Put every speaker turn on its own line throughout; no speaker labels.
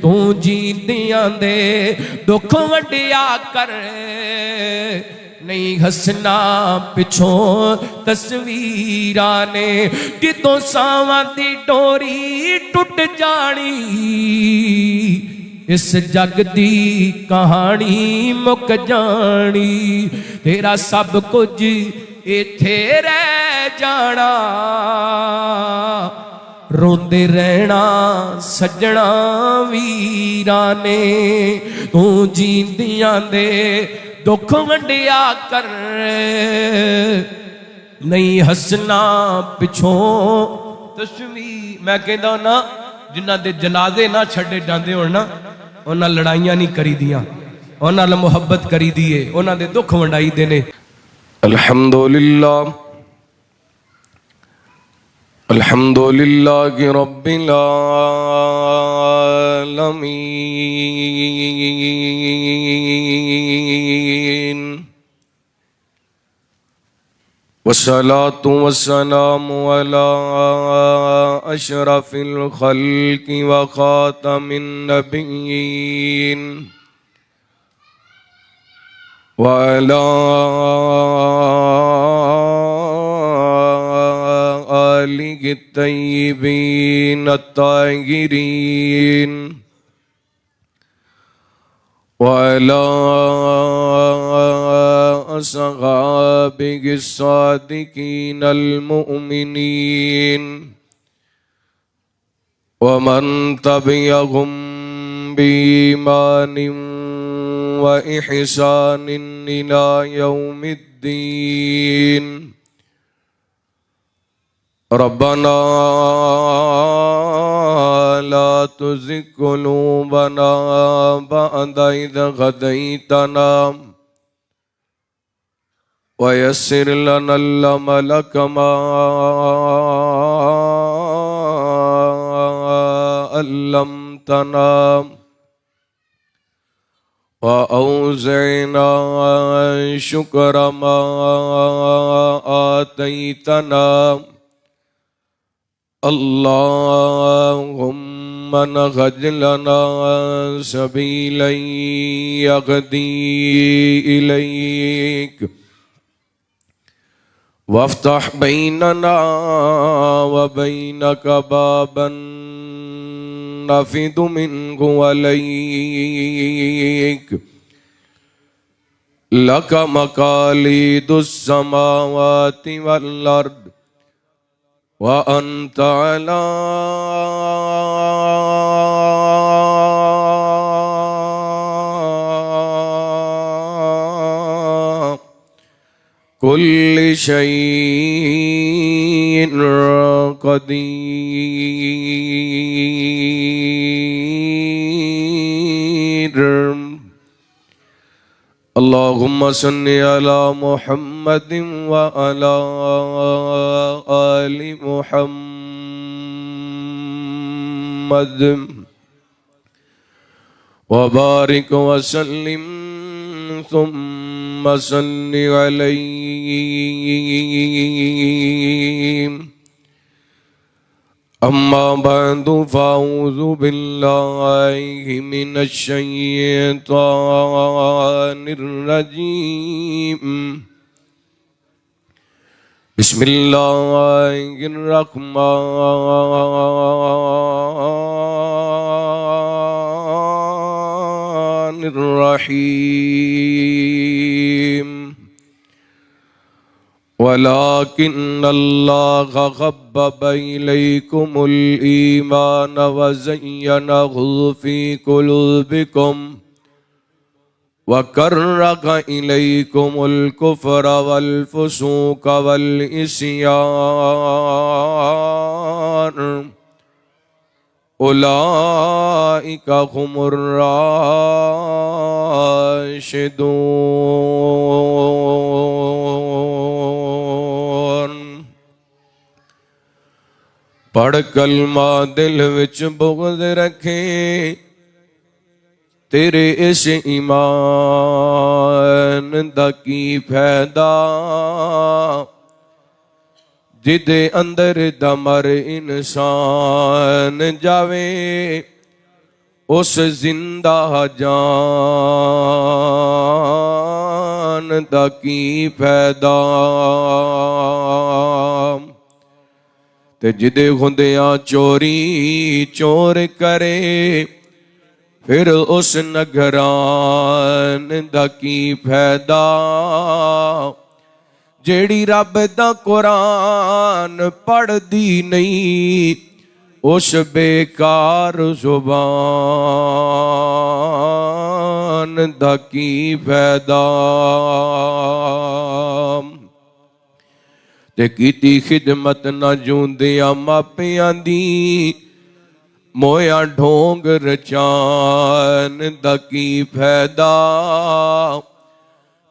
तू जींदियां दे दुख वंडिया कर, नहीं हसना पिछों तस्वीरां ने, कितों सावां दी डोरी टुट जानी, इस जग दी कहानी मुक जानी, तेरा सब कुछ इत्थे रह जाना, रोंदे रहना सजना वीरां ने, तू जींदियां दे दुख वंडिया कर, नहीं हसना पिछों तस्वीर। मैं कहता ना जिन्हां दे जनाजे ना छड्डे जांदे होण ना, उन्हां लड़ाइयां नहीं करी दियां, उन्हां नाल मुहब्बत करी दी है, उन्हां दे दुख वंडाई दे ने। अल्हम्दुलिल्लाह अल्हम्दुलिल्लाहि रब्बिल आलमीन, वस्सलातु वस्सलामु अला अशरफिल खल्क़ि व खातमिन नबिय्यीन, व अला आलिहि तय्यिबीन अत्ताहिरीन, व अला अस्हाबिहि अस्सादिकीन अल-मुअ्मिनीन, व मन तबिअहुम बीईमानिन व इहसानिन इला यौमिद्दीन। रब्बना ला तुज़िग़ क़ुलूबना बअद इज़ हदैतना व यस्सिर लनल अमल कमा अल्लमतना व औज़ि'ना शुक्र मा आतैतना। अल्लाहुम्मा नहज लना सबीलन यहदी इलैक, वफ्तह बैनना व बैनक बाबन नफ़िदु मिन्हु अलैक, लक मकालिदुस समावाति वल अर्द व अंत अला कुल्लि शैइन क़दीर। अल्लाहुम्मा सल्लि अला मुहम्मदिन व अला आलि मुहम्मद व बारिक व सल्लिम सुम्मा सल्लि अलैहि। अम्मा बअदु फ़अऊज़ु बिल्लाहि मिनश शैतानिर रजीम। बिस्मिल्लाहिर रहमानिर रहीम। वलाकिन्नल्लाह हब्बब इलैकुमुल ईमान व ज़य्यनहु फ़ी क़ुलूबिकुम व कर्रह इलैकुमुल कुफ्र वल फ़ुसूक़ वल इस्यान, उलाइका हुमुर राशिदून। पढ़ कलमा दिल विच बुग़्ज़ रखे, तेरे इस ईमान दा की फैदा, जिदे अंदर दमर इंसान जावे उस जिंदा जान दा की फैदा ते जिदे हुंदियां चोरी चोर करे फिर उस नगरान दा की फैदा जेड़ी रब दा कुरान पढ़दी नहीं उस बेकार जुबान दा की फैदा ते कीती खिदमत न जूंदियां मापियां दी मोया ढोंग रचान दा की फैदा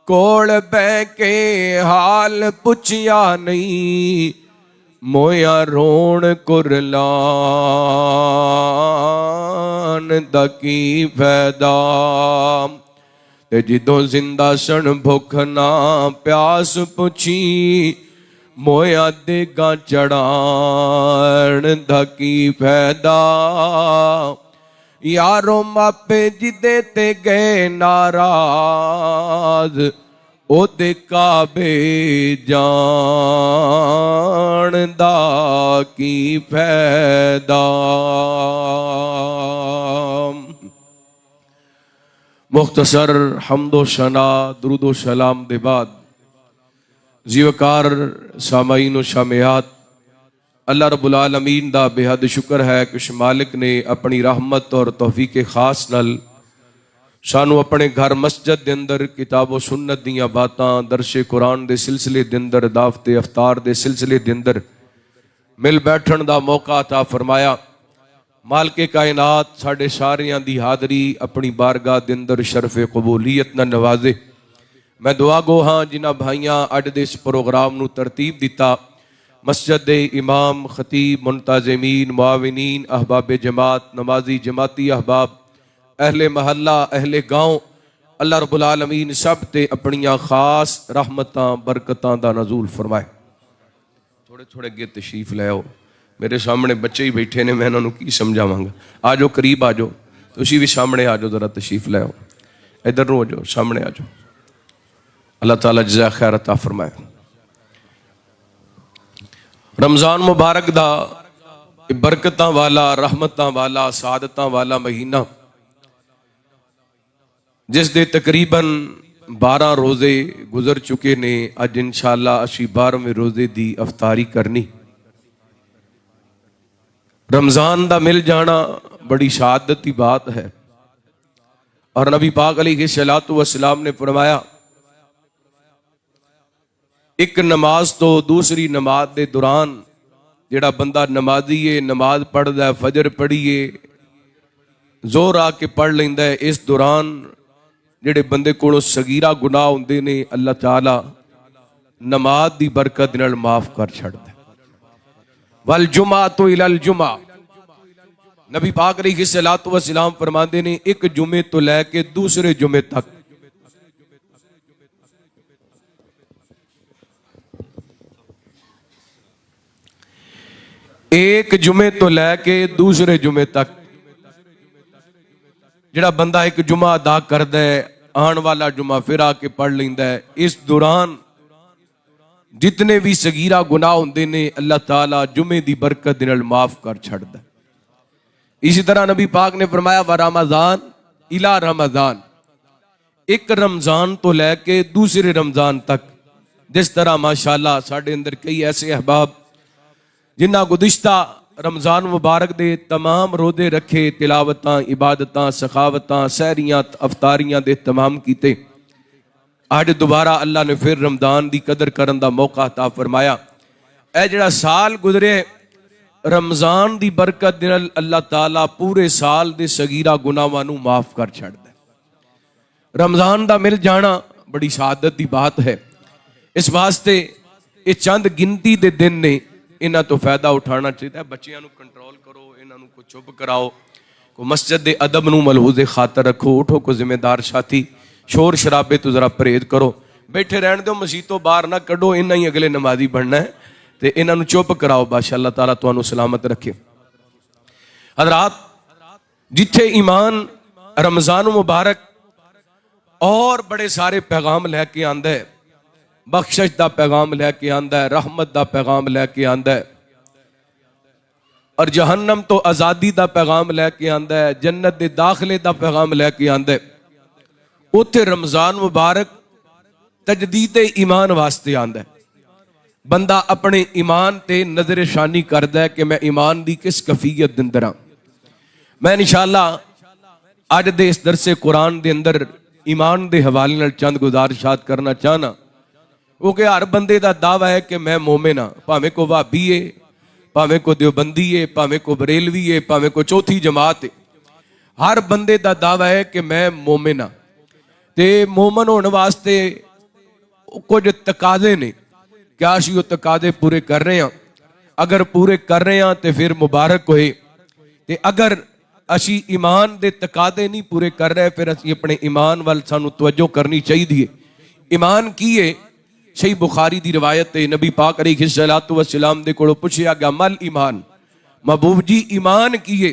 कोल बह के हाल पुछया नहीं मोया रोण कुरलान दा की फैदा ते जिदों जिंदा सन भुख ना प्यास पुछी मोया देगा चढ़ान दा की फैदा यारो मापे जिदे ते गए नाराज ओदे काबे जान दा की फैदा। मुख्तसर हम्दो शना दुरूदो सलाम दे बाद जीवकार सामाईन व शामियात अल्लाह रब्बुल आलमीन दा बेहद शुक्र है कि उस मालिक ने अपनी रहमत और तौफीक खास नल सानू अपने घर मस्जिद दे अंदर किताब व सुन्नत दियां बातां दरसे कुरान दे सिलसिले दे अंदर दावते अफ्तार दे सिलसिले दे अंदर मिल बैठण दा मौका अता फरमाया। मालके कायनात साडे सारियां दी हाज़री अपनी बारगाह दे अंदर शरफ़े कबूलियत नाल नवाजे। मैं दुआ गो हाँ जिन्हां भाइयां अज दे इस प्रोग्राम नू तरतीब दिता मस्जिद दे इमाम खतीब मुंतज़मीन मुआविनीन अहबाब जमात नमाजी जमाती अहबाब अहले महल्ला अहले गाँव अल्लाह रब्बुल आलमीन सब ते अपनियां खास रहमतां बरकतां दा नज़ूल फरमाए। थोड़े थोड़े अगे तशरीफ ले आओ, मेरे सामने बच्चे ही बैठे ने, मैं इन्होंने की समझावांगा। आ जाओ करीब आ जाओ, तुसी भी सामने आ जाओ, जरा तशरीफ ले आओ, इधर नो आ जाओ, सामने आ जाओ। अल्लाह ताला जज़ा खैर अता फरमाए। रमज़ान मुबारक दा बरकतां वाला रहमतां वाला सादतां वाला महीना जिस दे तकरीबन 12 रोज़े गुजर चुके ने। अज इंशाअल्लाह असी 12वें रोज़े दी अफ्तारी करनी। रमज़ान दा मिल जाना बड़ी शहादत की बात है और नबी पाक अलैहिस्सलातु वस्सलाम ने फरमाया एक नमाज तो दूसरी नमाज के दौरान जिहड़ा बंदा नमाजी है नमाज पढ़दा है फजर पढ़िए जोर आके पढ़ लेंदा है, इस दौरान जिहड़े बंदे कोलों सगीरा गुनाह हुंदे ने अल्लाह ताला नमाज की बरकत नाल माफ कर छड़दा है। वल जुमा तो इलल जुमा नबी पाक अलैहिस्सलातु वस्सलाम फरमाते ने एक जुमे तो लैके दूसरे जुमे तक एक जुमे तो लैके दूसरे जुमे तक जिहड़ा बंदा एक जुमा अदा करदा है आने वाला जुमा फिर आके पढ़ लेंदा है। इस दौरान जितने भी सगीरा गुनाह होंदे ने अल्लाह ताला जुमे दी बरकत नाल माफ कर छड़दा है। इसी तरह नबी पाक ने फरमाया व रमज़ान इला रमज़ान, एक रमज़ान तो लैके दूसरे रमज़ान तक। जिस तरह माशाअल्लाह साडे अंदर कई ऐसे अहबाब जिन्हां गुज़िश्ता रमज़ान मुबारक दे तमाम रोज़े रखे, तिलावतां इबादतां सखावतां सहरियां अफ्तारियां दे तमाम कीते, अज दोबारा अल्लाह ने फिर रमज़ान की कदर करन दा मौका अता फरमाया। ए जिहड़ा साल गुजरे रमज़ान की बरकत नाल अल्लाह ताला पूरे साल दे सगीरा गुनाहां नूं माफ कर छड़दा है। रमज़ान दा मिल जाना बड़ी शहादत की बात है। इस वास्ते ये चंद गिनती दे दिन ने, इन्हां तो फायदा उठाना चाहिए। बच्चियां नूं कंट्रोल करो, इन्हां नूं को चुप कराओ, को मस्जिद दे अदब नूं मलहूज़े खातर रखो। उठो को जिम्मेदार साथी, शोर शराबे तो जरा परहेज करो, बैठे रहने दो, मसीह तो बाहर ना कढ़ो। इन्हां ही अगले नमाजी बनना है तो इन्हां नूं चुप कराओ। बादशाह अल्लाह ताला तुहानूं सलामत रखे। हज़रात जिथे ईमान रमजान मुबारक और बड़े सारे पैगाम लैके आंदा है, बख्शिश का पैगाम लैके आंदा है, रहमत का पैगाम लैके आंदा है और जहन्नम तो आज़ादी का पैगाम लैके आंदा है, जन्नत के दाखिले का पैगाम लैके आंदा है। उत्थे रमजान मुबारक तजदीद ईमान वास्ते आंदा है। बंदा अपने ईमान ते नजर शानी करदा है कि मैं ईमान की किस कैफियत दे अंदर हां। मैं इंशाअल्लाह अज दे इस दरसे कुरान के अंदर ईमान के हवाले नाल चंद गुजारिशात करना चाहना। वो कि हर बंदे का दावा है कि मैं मोमिन हाँ, भावें को भाभी है, भावें को देवबंदी है, भावें को बरेलवी है, भावें को चौथी जमात है। हर बंदे का दावा है कि मैं मोमिन हाँ। ते मोमन होने वास्ते कुछ तकाजे ने, क्या असीं वो तकाजे पूरे कर रहे हैं? अगर पूरे कर रहे हैं तो फिर मुबारक होए, ते अगर असी ईमान दे तकादे नहीं पूरे कर रहे फिर असी अपने ईमान वाल सानू तवज्जो करनी चाहिए। ईमान की है? सही बुखारी दी रिवायत है, नबी पाक अलैहिस्सलातु वस्सलाम दे कोलों पुछया गया मल ईमान, महबूब जी ईमान की है?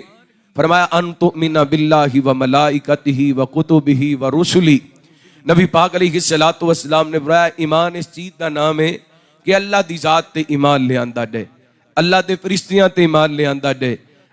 फरमाया अन तुमिना बिल्लाहि व मलाइकतिही व कुतुबिही व रुसुली। नबी पाक अलैहिस्सलातु वस्सलाम ने फरमाया ईमान इस चीज का नाम है कि अल्लाह दी जात ते ईमान ले आंदा डे, अल्लाह दे फरिश्तियां ते ईमान ले आंदा डे,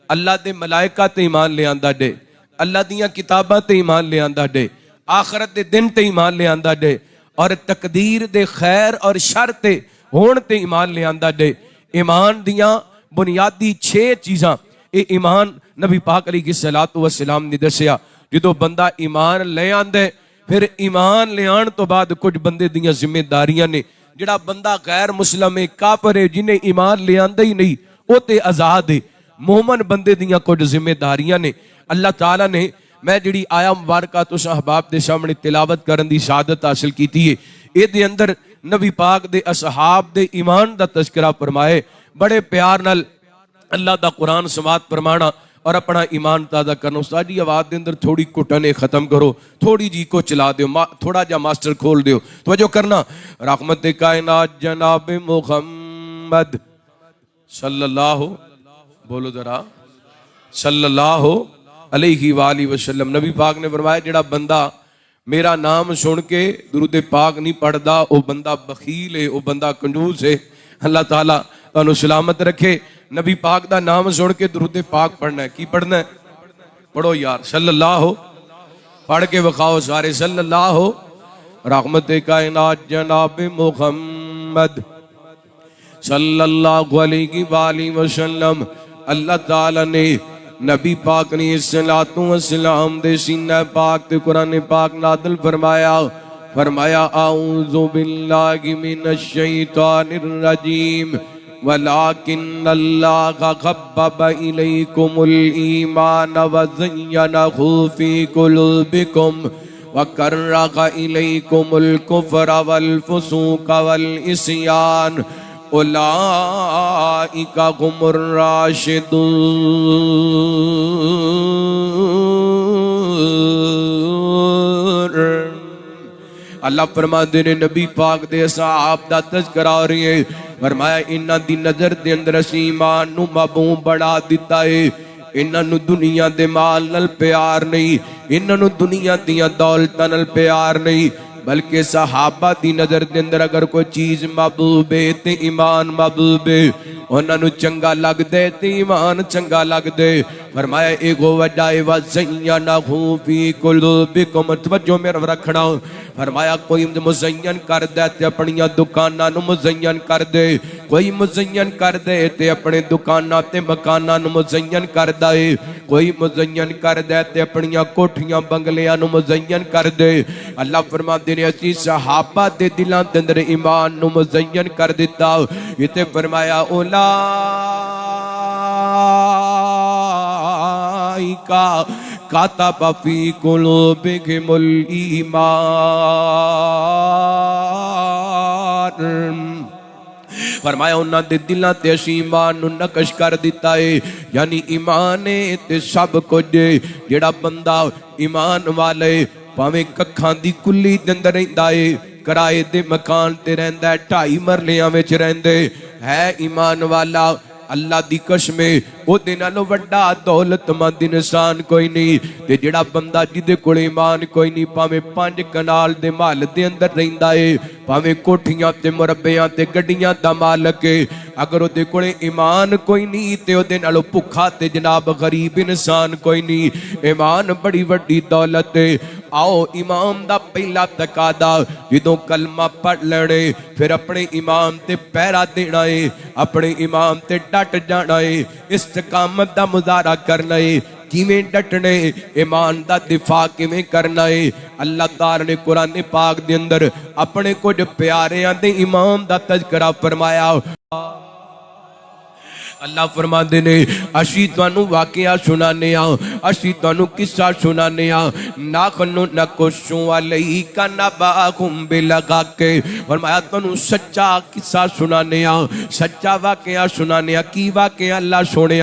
अल्लाह दे मलाइका ते ईमान ले आंदा डे, अल्लाह दियां किताबां ते ईमान ले आंदा डे, आखरत दे दिन ते ईमान ले आंदा डे और तकदीर दे खैर और शर ते होण ते ईमान ले आंदा डे। ईमान दियां बुनियादी 6 चीज़ां ये ईमान नबी पाक अलैहिस्सलातु वस्सलाम ने दस्सिया। जो बंदा ईमान ले आंदा फिर ईमान ले आने तो बाद कुछ बंदे दियां जिम्मेदारियां ने। जिहड़ा बंदा गैर मुस्लिम है, काफिर है, जिन्हें ईमान ले आंदा ही नहीं, वो ते आजाद है। मोमन बंदे दियां कुछ जिम्मेदारियां ने। अल्लाह ताला ने मैं जिहड़ी आया मुबारका तुस अहबाब के सामने तिलावत करने की शहादत हासिल की है, ये अंदर नबी पाक दे असहाब दे ईमान का तस्करा फरमाए। बड़े प्यार नाल अल्लाह का कुरान समात फरमाना और अपना ईमान ताज़ा करना। उस्ताद जी आवाज़ के अंदर थोड़ी घुटन खत्म करो, थोड़ी जी को चला दो, थोड़ा जा मास्टर खोल दो, तवज्जो करना। रहमत कायनात जनाब मुहम्मद सल्लल्लाहु, बोलो जरा, सल्लल्लाहु अलैहि वाली वसल्लम। नबी पाक ने फरमाया जिहड़ा बंदा मेरा नाम सुन के दुरूद पाक नहीं पढ़दा वो बंदा बखील है, वो बंदा कंजूस है। अल्लाह ताला तुहानू सलामत रखे। नबी पाक दा नाम सुन के दुरूद पाक पढ़ना है। की पढ़ना है? पढ़ो यार, सल्लल्लाहु पढ़ के विखाओ सारे, सल्लल्लाहु। रहमत कायनात जनाब मुहम्मद सल्लल्लाहु अलैहि वसल्लम। अल्लाह ताला ने नबी पाक ने सलातो वसलाम दे सीना पाक ते कुरान पाक नाज़िल फरमाया। फरमाया आऊज़ु बिल्लाहि मिनश शैतानिर रजीम वलाकिन्नल्लाह खब्बब इलैकुमुल ईमान व ज़य्यनहु फी कुलूबिकुम व कररह इलैकुमुल कुफ्र वल फुसूक वल इस्यान उलाइका हुमुर राशिदून। अल्लाह फरमाते ने नबी पाक दे असहाब दा तज़किरा हो रही है। फरमाया इन्हां दी नज़र दे अंदर असीं ईमान नूं महबूब बढ़ा दिता है। इन्हां नूं दुनिया दे माल नाल प्यार नहीं, इन्हां नूं दुनिया दियां दौलतां नाल प्यार नहीं, बल्कि सहाबा दी नजर दे अंदर अगर कोई चीज महबूब है ते ईमान महबूब है। उन्होंने चंगा लगता है ते ईमान चंगा लगता है। फरमाया एगो वड्डा है वज़य्यनहु फी कुलूबिकुम, तवज्जो मेरा रखना। फरमाया कोई मुज़य्यन कर दे ते अपनियां दुकानां नूं मुज़य्यन कर दे, कोई मुज़य्यन कर दे ते अपने दुकानां ते मकानां नूं मुज़य्यन करदा है, कोई मुज़य्यन कर दे ते अपनियां कोठियां बंगलियां नूं मुज़य्यन कर दे। अल्लाह फरमाते ने असीं सहाबा दे दिलां दे अंदर ईमान नूं मुज़य्यन कर दिता। इत्थे फरमाया उलाइका कातब फी कुलूबिहिमुल ईमान। फरमाया उन्होंने दे दिलों ते असीं ईमान नूं नकश कर दिता है। यानी ईमान है ते सब कुछ। जिहड़ा बंदा ईमान वाले भावें कखां दी कुल्ली दे अंदर रहिंदा है, किराए दे मकान ते रहिंदा है, 2.5 मरलियां विच रहिंदे है, ईमान वाला अल्लाह दी कसम ओदे नालों वड्डा दौलतमंद इंसान कोई नहीं। ते जिहड़ा बंदा जिहदे कोल ईमान कोई नहीं, भावें 5 कनाल दे महल दे अंदर रहिंदा है, भावें कोठियां ते मुरब्बियां ते गड्डियां दा मालक है, अगर ओदे कोल ईमान कोई नहीं ते ओदे नालों भुखा ते जनाब गरीब इंसान कोई नहीं। ईमान बड़ी वड्डी दौलत है। आओ इमाम दा पहला तकादा जदों कलमा पढ़ लेने, फिर अपने इमाम ते पैरा देना है, अपने इमाम ते डट जाना है, इस्तिकामत दा मुजाहरा करना है, किवें डटने, ईमान दा दिफा किवें करना है। अल्लाह ताला ने कुरान पाक दे अंदर अपने कुछ प्यारियां दे इमाम दा तज़किरा फरमाया। अल्लाह फरमाते ने असी तुहानू वाकया सुनाने असी तुहानू किस्सा सुनाने नाखनु नकुस्सु अलैका नबाहुम बिलहक़। फरमाया तुहानू सच्चा किस्सा सुनाने सच्चा वाकया सुनाने। की वाकया अल्लाह सुने?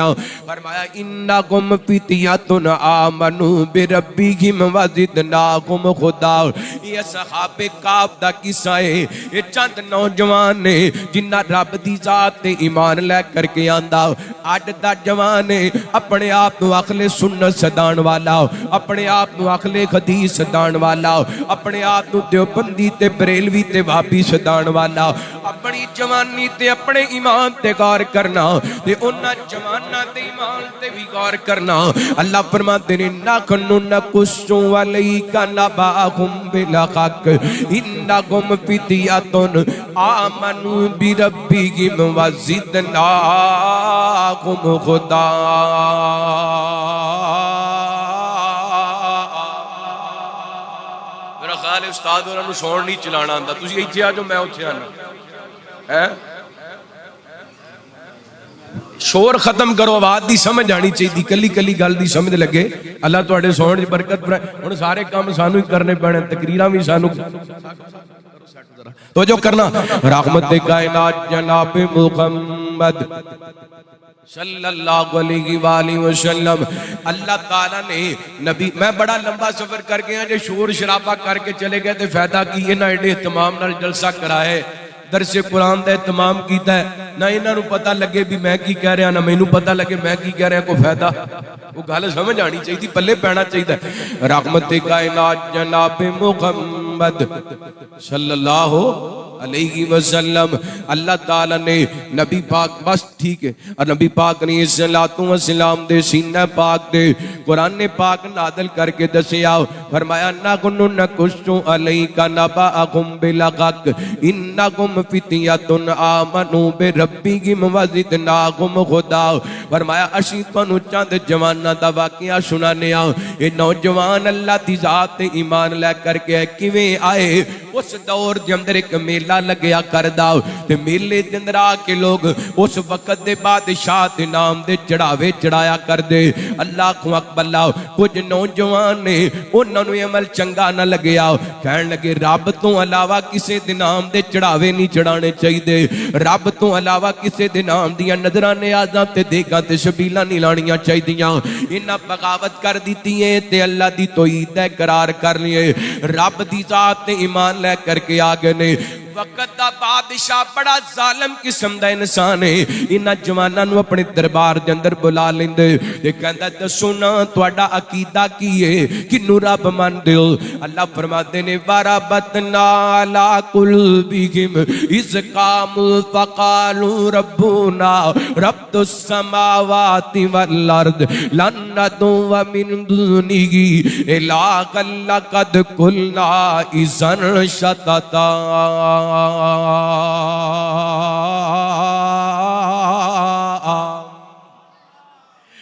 फरमाया इन्नकुम फित्यतुन आमनु बिरब्बिहिम वज़िदनाहुम हुदा। ये सहाबे काफ दा किस्सा है। ये चंद नौजवान ने जिन्ना रब दी जात ते ईमान लै करके अड दा जवान अपने आप को आखले सुन्नत सदान वाला, अपने आप को आखले हदीस सदान वाला, अपने आप को देवबंदी ते बरेलवी ते वापी सदान वाला, अपनी जवानी ते अपने ईमान ते गौर करना ते उन्हां जवानां ते ईमान ते भी गौर करना। अल्लाह फरमाते ने नखनु नकुस्सु अलैका नबाहुम बिलहक़ इन्नकुम फित्यतुन आमनु बिरब्बिहिम वज़िदनाहुम हुदा। मेरा ख्याल है उस्ताद उन्होंने सौण नहीं चलाना आंदा, तुसीं इत्थे आ जाओ मैं उत्थे आना है। शोर खत्म करो, आवाज की समझ आनी चाहिए, कली कली गल की समझ लगे। अल्लाह तुहाडे सौण च बरकत पाए। हुण सारे काम सानू ही करने पैणे, तकरीरां भी सानू तो जो करना। रहमत कायनात जनाब मुहम्मद सल्लल्लाहु अलैहि वसल्लम। अल्लाह ताला ने नबी, मैं बड़ा लंबा सफर कर गया, जो शोर शराबा करके चले गए तो फायदा की? इन्हां एडे इहतमाम नाल जलसा कराए, दरसे कुरान का इहतमाम किया है, ना इन्हों पता लगे भी मैं की कह रहा, ना मैनू पता लगे मैं की कह रहा। कोई फायदा? वो गल समझ आनी चाहिए, पल्ले पैना चाहिए। रहमत कायनात जनाब मुहम्मद सल्लल्लाहु अलैहि वसल्लम। अल्लाह ताला ने नबी पाक, बस ठीक है, और नबी पाक ने सलातो व सलाम दे सीना पाक दे कुरान पाक नादल करके दसिया। फरमाया नकुनु नकुस्सु अलैका नबाहुम बिलहक़ इन्नकुम फित्यतुन आमनु बिरब्बिहिम वज़िदनाहुम हुदा। फरमाया असीं तुहानू चंद जवानां दा वाकया सुनाने आ। ये नौजवान अल्लाह दी जात ते ईमान लै करके किवें आए। उस दौर के अंदर एक मेला लग्या करदा, ते मेले के अंदर आके लोग उस वक्त दे बादशाह दे नाम दे चढ़ावे चढ़ाया करदे। अल्लाह को अकबल्ला कुछ नौजवान ने उन्होंने अमल चंगा न लग्या, कहन लगे रब तो अलावा किसी दे नाम दे चढ़ावे नहीं चढ़ाने चाहिए, रब तो अलावा किसी दे नाम दियां नजरां नियाज़ां ते देगां ते शबीलां नहीं लाणियां चाहिदियां। इन्हां बगावत कर दी है ते अल्लाह दी तौहीद दा इकरार कर लिए, रब दी जात ते ईमान ले करके आ गए ने। वक्त दा बादशाह बड़ा जालिम किस्म दा इंसान है। इन्हां जवानां नूं अपने दरबार दे अंदर बुला लेंदे ते कहंदा दसो ना तुहाडा अकीदा की है, किन्नू रब मनदे हो? अल्लाह फरमाते ने वरबतना अला कुलबिहिम इज़ कामू फकालू रब्बुना रब्बुस समावाति वल अर्द लन नदू व मिन दुनिही इलाहन लक़द कुलना इज़न शतता।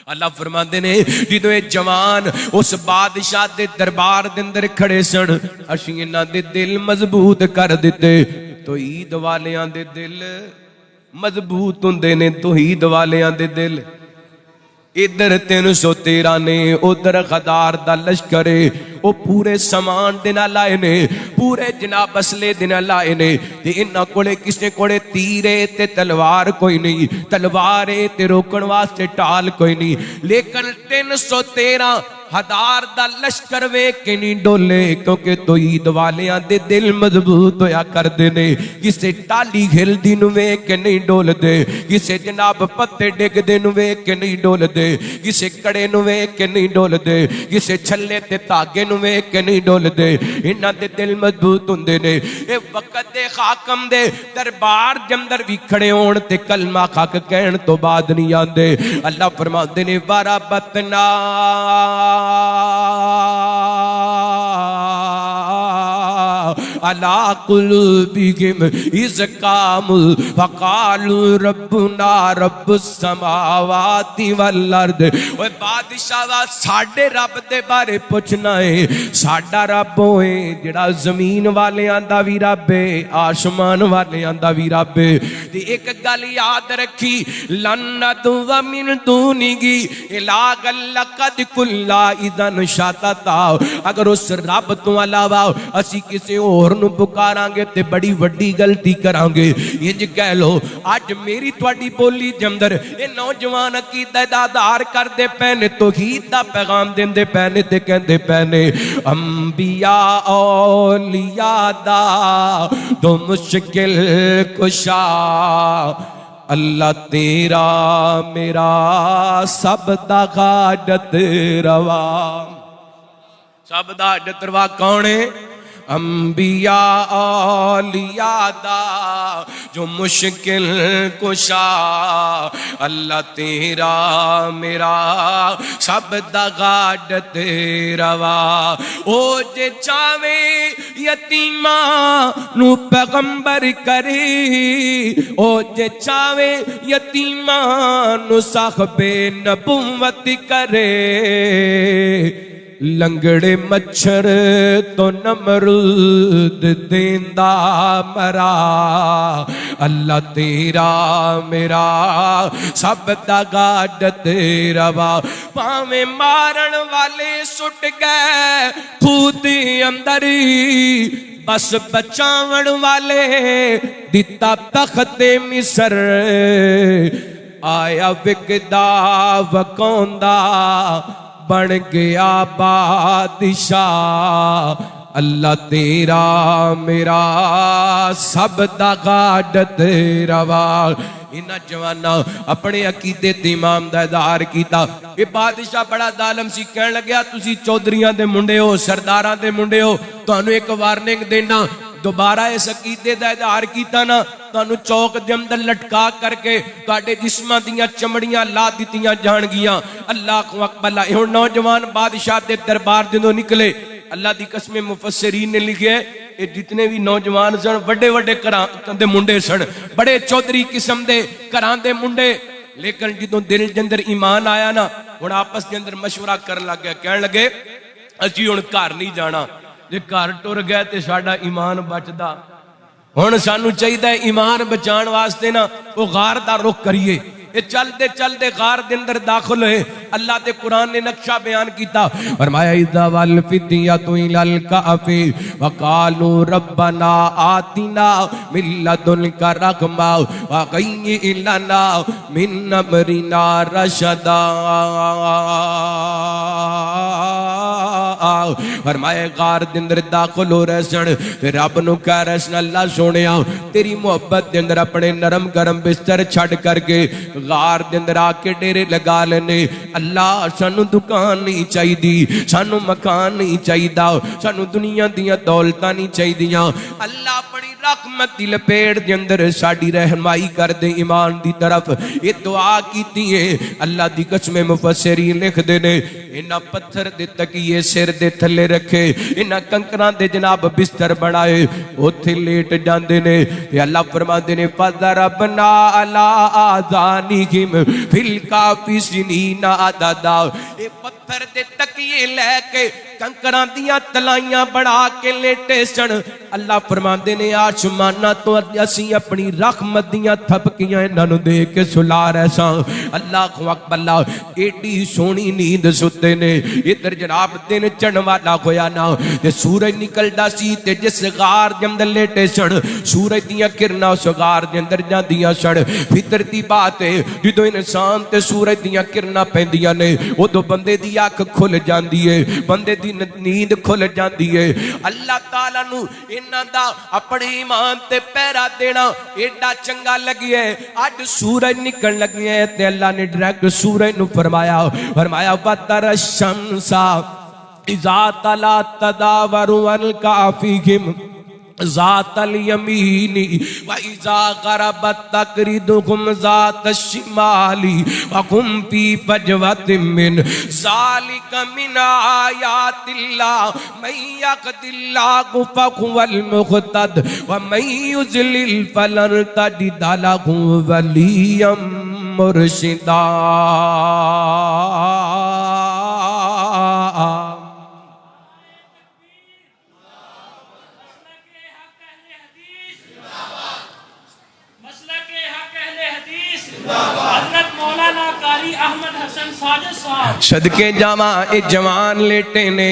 अल्लाह फरमाते ने जो जवान उस बादशाह के दरबार के अंदर खड़े सन, असीं इन्हां दे दिल मजबूत कर दिते। तौहीद वालियां दे दिल मजबूत हुंदे ने, तौहीद वालियां दे दिल। इधर 313 ने, उधर खदार दा लश्कर है, वो पूरे समान दे नाल आए ने, पूरे जनाब असले दे नाल आए ने। ते इन्हां कोले किसे कोले तीरे ते तलवार कोई नहीं, तलवार ते रोकण वास्ते टाल कोई नहीं, लेकिन 313 हजार दा लश्कर वेख के नहीं डोले, क्योंकि तौहीद वालियां दे दिल मजबूत होया करदे ने। किसे टाली हिलदी नूं वेख के नहीं डोलदे, किसे जनाब पत्ते डिगदे नूं वेख के नहीं डोलदे, किसे कड़े नूं वेख के नहीं डोलदे, किसे छल्ले ते धागे नूं वेख के नहीं डोलदे। इन्हां दे दिल मजबूत हुंदे ने। ए वक्त दे हाकम दे दरबार दे अंदर भी खड़े होण ते कलमा हक कहण तो बाद नहीं आंदे। अल्लाह फरमांदे ने वरबतना अला कुलूबिहिम इज़ कामू फक़ालू रब्बुना रब्बुस समावाति वल अर्द। ओए बादशाह साडे रब दे बारे पुछना है, साडा रब होए जिहड़ा ज़मीन वालियां दा भी रब है, आसमान वालियां दा भी रब है। ते एक गल याद रखी, लन्नतु व मिन दूनिही इलागल लक़द कुल्ला इज़न शातता। अगर उस रब तो अलावा असी किसी होर नूं पुकारांगे ते बड़ी वड्डी गलती करांगे। इंज कह लो अज मेरी तुहाडी बोली दे अंदर ये नौजवान अकीदा दा आधार करदे पए ने, तौहीद दा पैगाम देंदे पए ने ते कहंदे पए ने अंबिया औलिया दा तो मुश्किल कुशा, अल्लाह तेरा मेरा सब दा हाजत रवा। सब दा हाजत रवा कौन है? अंबिया औलिया दा जो मुश्किल कुशा, अल्लाह तेरा मेरा सब दा गाडत रवा। ओ जे चावे यतीमा नू पैगंबर करे, ओ जे चावे यतीमा नू साहबे नबुवत करे। लंगड़े मच्छर तो नमरूद देंदा मरा, अल्लाह तेरा मेरा सब दा गाडत रवा। भावे मारन वाले सुट गए खूद अंदर, बस बचावन वाले दिता तख्त मिसर। आया विकदा वकौंदा बन गया बादशाह, अल्लाह तेरा मेरा सब दा गाडत रवा। इन्हां जवाना अपने अकीदे ते इमाम दा इज़हार कीता। ये बादशाह बड़ा जालिम सी, कहण लग्या तुसी चौधरियां दे मुंडे हो, सरदारां दे मुंडे हो, तुहानू एक वार्निंग देना, दोबारा इस अकीदे का इज़हार किया ना तुहानू चौक दे अंदर लटका करके तुहाडे जिस्मां दीयां चमड़ियां ला दित्तियां जाणगियां। अल्लाह अकबर। हुण नौजवान बादशाह दे दरबार जदों निकले, अल्लाह दी कसम मुफस्सिरीन ने लिखे ये जितने भी नौजवान सन वड्डे वड्डे घरां दे मुंडे सन, बड़े चौधरी किस्म दे घरां दे मुंडे। लेकिन जदों दिल दे अंदर ईमान आया ना, हुण आपस के अंदर मशवरा करन लग गए, कहण लगे असीं हुण घर नहीं जाना, जे घर टुर गए तो साडा ईमान बचदा। हुण सानू चाहिए ईमान बचाण वास्ते ना वो गार दा रुख करिए। ये चलते चलते गार दे अंदर दाखिल हुए। अल्लाह दे कुरान ने नक्शा बयान किया, फरमाया इज़ा वल फितियतु इलल कहफि वक़ालू रब्बना आतिना मिन लदुनका रहमा व हय्यि लना मिन अमरिना रशदा। फरमाया गार दे अंदर दाखिल हो रहे सन, रब नू कह रहे सन अल्लाह सोनिया तेरी मोहब्बत दे अंदर अपने नरम गरम बिस्तर छड़ करके गार दे अंदर आके डेरे लगा लेने। अल्लाह सानू दुकान नहीं चाहिए, सानू मकान नहीं चाहिए, सानू दुनिया दियां दौलतां नहीं चाहिए। अल्लाह अपनी रहमत दी लपेट दे अंदर साडी रहनुमाई कर दे ईमान दी तरफ। ये दुआ कीती है। अल्लाह दी कसम मुफस्सिरीन लिखदे ने इन्हां पत्थर दे तकिए सिर दे थल्ले रखे, इन्हां कंकरां दे जनाब बिस्तर बनाए, उत्थे लेट जांदे ने। अल्लाह फरमांदे ने फज़रबना अला आज़ानिहिम फिल काफ़ी सिनीना अददा। ये पत्थर दे तकिए लैके कंकरां दियां तलाइयां बना के लेटे सन। अल्लाह फरमांदे ने आसमाना तो असी अपनी रहमत दियां थपकियां इन्हां नूं दे के सुला रहे सां। अल्लाह अकबर। एडी सोहनी नींद सुते ने। इधर जनाब दिन चढ़न वाला होया ना ते सूरज निकलदा सी ते जिस गार दे अंदर लेटे सन सूरज दियां किरणां उस गार दे अंदर जांदियां सन। फितरती बात है जदों इंसान ते सूरज दियां किरणां पैंदियां ने उदों बंदे दी अख खुल जाती है, बंदे दी नींद खुल जाती है। अल्लाह ताला नू इन्हां दा अपने ईमान ते पहरा देना एडा चंगा लगिया। अज सूरज निकल लगी है ते अल्लाह ने डायरेक्ट सूरज नू फरमाया वतर शमसा इज़ा तला तदावरु अल काफिहिम ज़ातल यमीनी व इज़ा ग़रबत तक़रिदुहुम ज़ात शिमाली व हुम फी फजवतिन मिन ज़ालिका मिन आयातिल्लाह मन यहदिल्लाहु फहुवल मुहतद व मन युज़लिल फलन तजिद लहु वलिय्यम मुर्शिदा। सदके जावा ए जवान लेटे ने,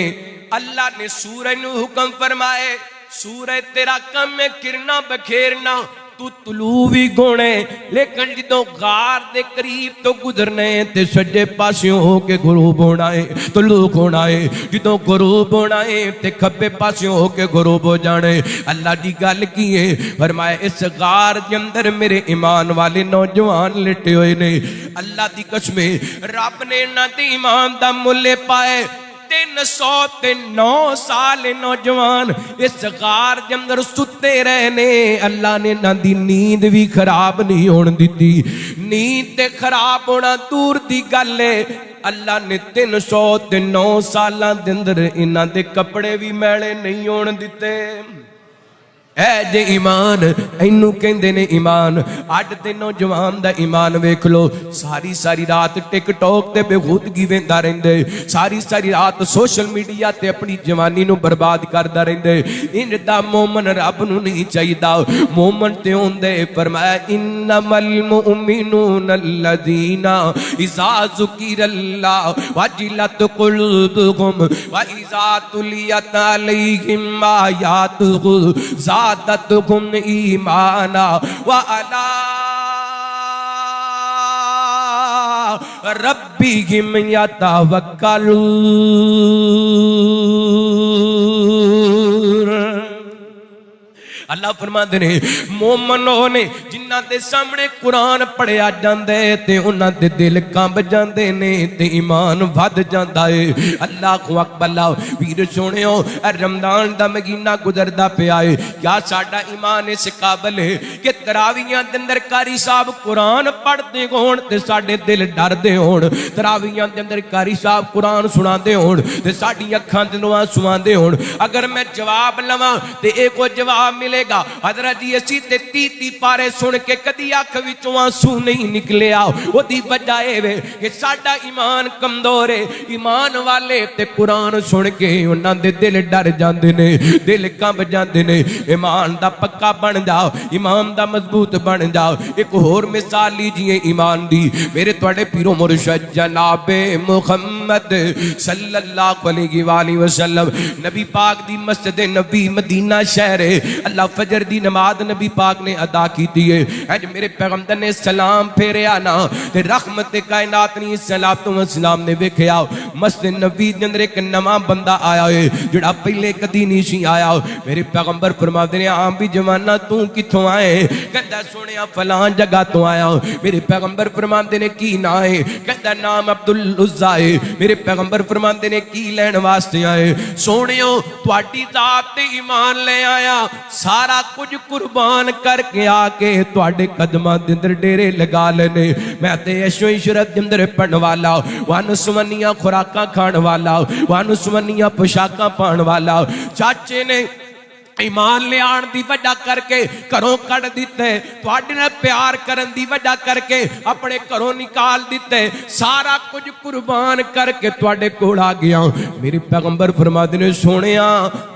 अल्लाह ने सूरज नू हुक्म फरमाए सूरज तेरा काम है किरना बखेरना, तू तुलू भी गोने लेकिन जो गार दे करीब तो गुजरने ते सज्जे पासियों होके गुरूब होना है, तुलू होना है। जो गुरूब होना है ते खब्बे पासियों होके गुरूब हो जाने। अल्लाह की गल की है फरमाया इस गार के अंदर मेरे ईमान वाले नौजवान लेटे हुए ने। अल्लाह की कसम रब ने इन्हां दे ईमान दा मुल्ल पाए। 309 साल नौजवान इस गार के अंदर सुते रहे ने। अल्लाह ने इन्हां दी नींद भी खराब नहीं होने दी। नींद ते खराब होना दूर दी गल है, अल्लाह ने 309 साल के अंदर इन्हां दे कपड़े भी मैले नहीं होने दिते। ऐ जे ईमान इनू कहंदे ने ईमान। अज दे नौजवान दा ईमान वेख लो, सारी सारी रात टिकटॉक ते बेखुदगी वेंदा रहिंदे, सारी सारी रात सोशल मीडिया ते अपनी जवानी नू बर्बाद करदा रहिंदे। इनदा मोमन रब नू नहीं चाहिदा। मोमन ते हुंदे फरमाया इन्नमल मुमिनून अल्लज़ीना इज़ा ज़ुकिरल्लाह वजिलत कुलूबुहुम व इज़ा तुलियत अलैहिम आयातुहु ज़ादतहुम ईमाना व अला रब्बिहिम यतवक्कलून। अल्लाह फरमाते ने मोमन ने जिन्हां दे सामने कुरान पढ़िया जांदे ते उन्हां दे दिल कंब जांदे ने ते ईमान वध जांदा है। अल्लाह को अकबर वीर सोहणियो रमजान दा महीना गुजरदा पिया है, क्या साडा ईमान इस काबिल है कि तरावियां दे अंदर कारी साहब कुरान पढ़दे होण ते साडे दिल डरदे होण, तरावियां दे अंदर कारी साहब कुरान सुणांदे होण ते साडी अखां दे नूं आंसू आंदे होण। अगर मैं जवाब लवां ते एक को जवाब मिले हजरत जी असी ते 30 पारे सुन के कदी अख विचों आंसू नहीं निकलिया। ओदी वजह ए वे कि साडा ईमान कमजोर है। ईमान वाले ते कुरान सुन के उन्हां दे दिल डर जांदे ने, दिल कंब जांदे ने। ईमान दा पक्का बन जाओ, ईमान दा मजबूत बन जाओ। एक होर मिसाल लीजिए ईमान दी, मेरे तुहाडे पीरो मुर्शिद जनाबे मुहम्मद सल्लल्लाहु अलैहि वसल्लम नबी पाक दी मस्जिद नबी मदीना शहर अल्लाह फजर दी नमाज नबी पाक ने अदा की है। अज मेरे पैगंबर ने सलाम फेरिया ना ते रहमत कायनात ने सलातो व सलाम ने वेखिया मस्जिद नबी दे अंदर एक नवा बंदा आया है जिहड़ा पहले कदी नहीं सी आया। मेरे पैगंबर फरमाते ने आम भी जवाना तू किथों आए? कहता सुनिया फलां जगह तो आया। मेरे पैगंबर फरमाते ने की ना है? कहता नाम अब्दुल उज़्ज़ा है। मेरे पैगंबर फरमाते ने की लैण वास्ते आए? सोनियो तुहाडी जात ते ईमान ले आया, सारा कुछ कुर्बान करके आके तुहाडे कदमां दे अंदर डेरे लगा लेने। मैं ते ऐशो इशरत दे अंदर पढ़न वाला, वन सुवनियां खुराकां खाण वाला, वन सुवनियां पोशाकां पाण वाला। चाचे ने ईमान लियाण दी वजह करके घरों कढ़ दिते, तुहाडे नाल प्यार करन दी वजह करके अपने घरों निकाल दिते, सारा कुछ कुर्बान करके तुहाडे कोल आ गया। मेरे पैगंबर फरमाते ने सोनिया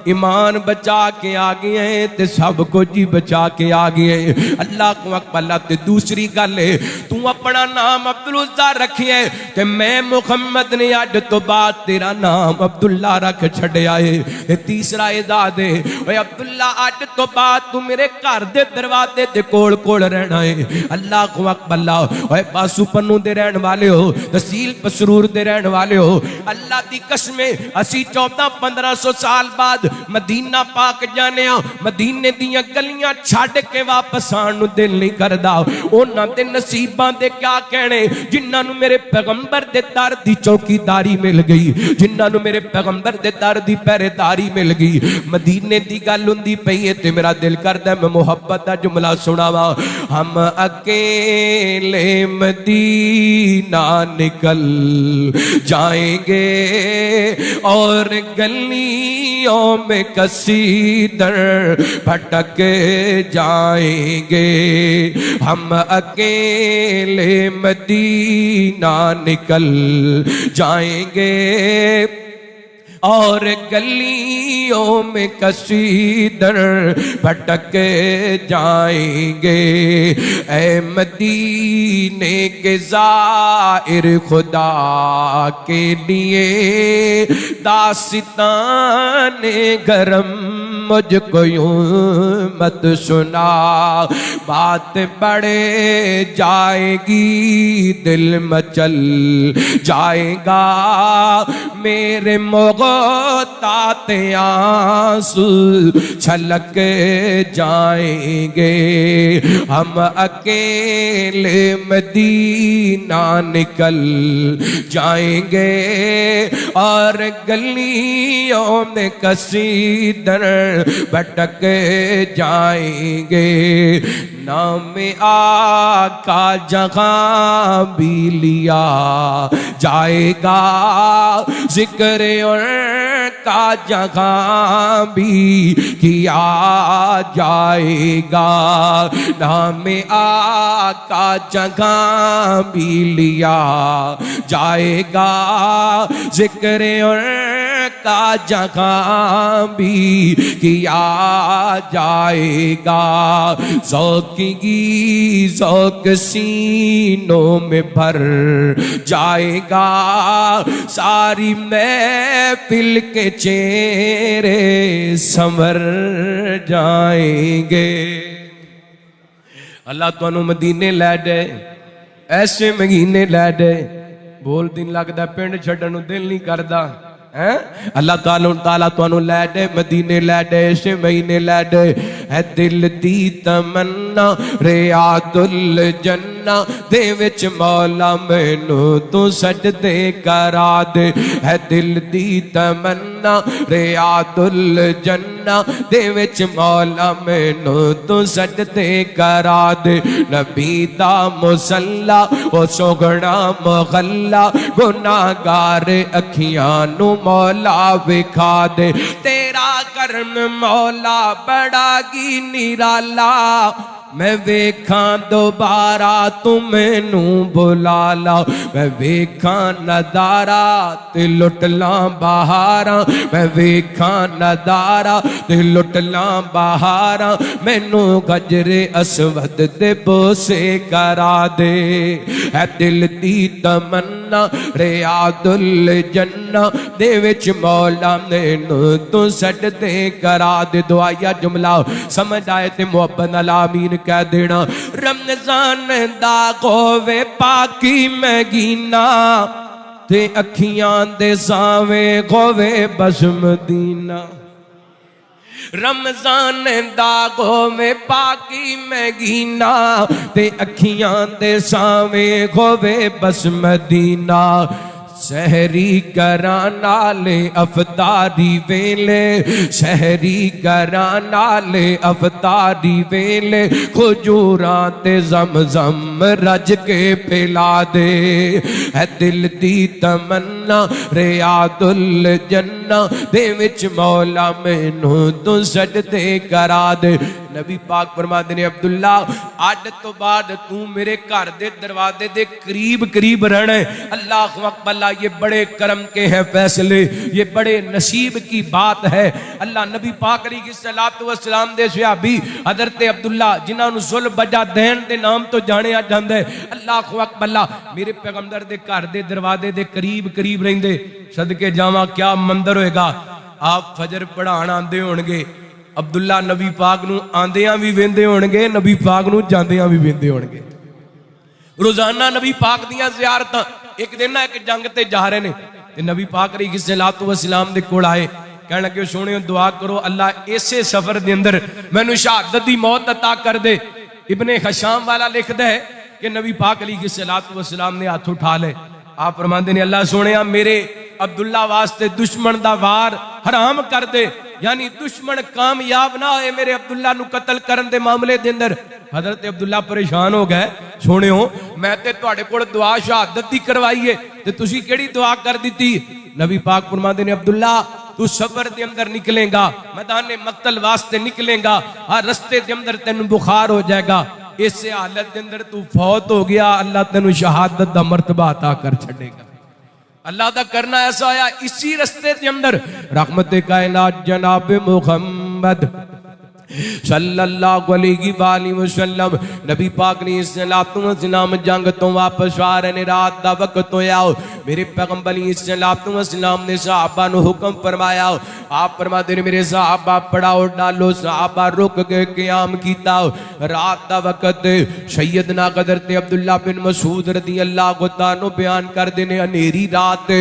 ईमान बचा के आ गए ते सब कुछ ही बचा के आ गए। अल्लाह को अकबर। ते दूसरी गल है तू अपना नाम अब्दुल उज़्ज़ा रखिए ते मैं मुहम्मद ने अज तो बाद तेरा नाम अब्दुल्ला रख छड़िया है। तीसरा इजाद है ओए अब्दुल्ला अज तो बाद तू मेरे घर दे दरवाजे दे कोल कोल रहना है। अल्लाह को अकबर। ओए बासू पन्नू दे रहन वाले हो, तहसील पसरूर दे रहन वाले हो, अल्लाह दी कसम असी 1400-1500 साल बाद मदीना पाक जाने मदीने दियां गलियां छड़ के वापस आने नु दिल नहीं करदा। उन्हां दे नसीबां दे क्या कहने जिन्हां नु मेरे पैगंबर दे दर दी चौकीदारी मिल गई, जिन्हां नु मेरे पैगंबर दे दर दी पहरेदारी मिल गई। मदीने दी गल हुंदी पई है ते मेरा दिल करदा मैं मुहब्बत दा जुमला सुनावा। हम अकेले मदीना निकल जाएंगे और गलियों में कसीदर भटक जाएंगे। हम अकेले मदीना निकल जाएंगे और गलियों में कसीदर भटक जाएंगे। ऐ मदीने के ज़ाहिर खुदा के लिए दास्ताने गरम मुझको यूं मत सुना। बात बढ़े जाएगी दिल मचल जाएगा मेरे मोहताते आंसू छलक जाएंगे। हम अकेले मदीना निकल जाएंगे और गलियों में कसीदर भटक जाएंगे। नाम आका जहाँ भी लिया जाएगा, जिक्र का जहाँ भी किया जाएगा। नाम आका जहाँ भी लिया जाएगा, जिक्र का जहाँ भी किया जाएगा। ज़ौक़ी ज़ौक़ सीनों में भर जाएगा, सारी महफिल के चेहरे संवर जाएंगे। अल्लाह तुहानू मदीने लै दे, ऐसे महीने लै दे, बोल दिन लगदा पिंड छड्डण नूं दिल नहीं करदा है। अल्लाह ताला तुहानू लै दे मदीने लै दे, ऐसे महीने लै दे। है दिल दी तमन्ना रियादुल जन्ना दे विच मौला मैनू तू सजदे करा दे। है दिल दी तमन्ना रियादुल जन्ना दे विच मौला मैनू तू सजदे करा दे। नबी दा मुसल्ला ओ सोगना मुगल्ला गुनाहगार अखियां नू मौला विखा दे। तेरा करम मौला बड़ा गी निराला, मैं वेखा दोबारा तू मैनू बुला ला। मैं वेखा नदारा ते लुट ला बहारा, मैं वेखा नदारा ते लुट ला बहारा। मैनू गजरे असवद दे बोसे करा दे। है दिल दी तमन्ना रियादुल जन्ना दे विच मौला मैनू तू सजदे करा दे। दुआया जुमला समझ आए ते मुहब्बत नाल आमीन कह देना। रमजान दा होवे पाकी महीना ते अखियां दे सावे होवे बस मदीना। रमजान दा होवे पाकी महीना ते अखियां दे सावे होवे बस मदीना। सहरी करा नाले अफतारी वेले, सहरी करा नाले अफतारी वेले, खजूरां ते ज़मज़म रज के पिला दे। है दिल दी तमन्ना रियादुल जन्ना चरणा दे विच मौला मैनू तू सजदे करा दे। नबी पाक फरमाते ने अब्दुल्ला अज तो बाद तू मेरे घर दे दरवाजे दे करीब करीब रहना है। अल्लाह अकबर, ये बड़े करम के हैं फैसले, ये बड़े नसीब की बात है। अल्लाह नबी पाक अलैहिस्सलातु वस्सलाम दे सहाबी हजरत अब्दुल्ला जिन्हां नूं जुल बजा दैन दे नाम तो जानिया जांदा है। अल्लाह अकबर, मेरे पैगंबर दे घर दे दरवाजे दे करीब करीब रहिंदे। सदके जावां क्या मंदर होएगा। आप फजर पढ़ाण आंदे होणगे, अब्दुल्ला नबी पाक नूं आंदियां भी वेंदे होणगे, नबी पाक नूं जांदियां भी वेंदे होणगे। रोजाना नबी पाक दियां ज़ियारतां। एक दिन ना एक जंग ते जा रहे ने ते नबी पाक अलैहिस्सलातु वस्सलाम दे कोल आए, कहण लगे सोहणियो दुआ करो अल्लाह इसे सफर दे अंदर मैनूं शहादत दी मौत अता कर दे। इब्ने हशाम वाला लिखदा है कि नबी पाक अलैहिस्सलातु वस्सलाम ने हाथ उठा ले। आप फरमांदे ने अल्लाह सोहणिया मेरे अब्दुल्ला वास्ते दुश्मन दा वार हराम कर दे, यानी दुश्मन कामयाब ना होए मेरे अब्दुल्ला नूं कतल करन दे मामले दे अंदर। हजरत अब्दुल्ला परेशान हो गए, सुनियो मैं ते तुहाडे कोल दुआ शहादत दी करवाई है ते तुसी केड़ी दुआ कर दी। नबी पाक फरमाते ने अब्दुल्ला तू सफर दे अंदर निकलेगा, मैदान मक्तल वास्ते निकलेगा, हर रस्ते दे अंदर तेनू बुखार हो जाएगा, इस हालत के अंदर तू फौत हो गया, अल्लाह तेनू शहादत दा मर्तबा अता कर छड़ेगा। अल्लाह दा करना ऐसा आया। इसी रस्ते के अंदर रहमत कायनात जनाब मुहम्मद सल्लल्लाहु अलैहि वसल्लम नबी पाक ने सलाम जंग तो वापस आ रहे ने, रात दा वक्त होया। मेरे पैगंबर सलाम ने सहाबा नु हुक्म फरमाया। आप फरमाते ने मेरे सहाबा पढ़ाओ डालो। सहाबा रुक के क़याम कीता। रात दा वक्त सैयदना हज़रत अब्दुल्ला बिन मसूद रज़ियल्लाहु तआला बयान करदे ने, अनेरी रात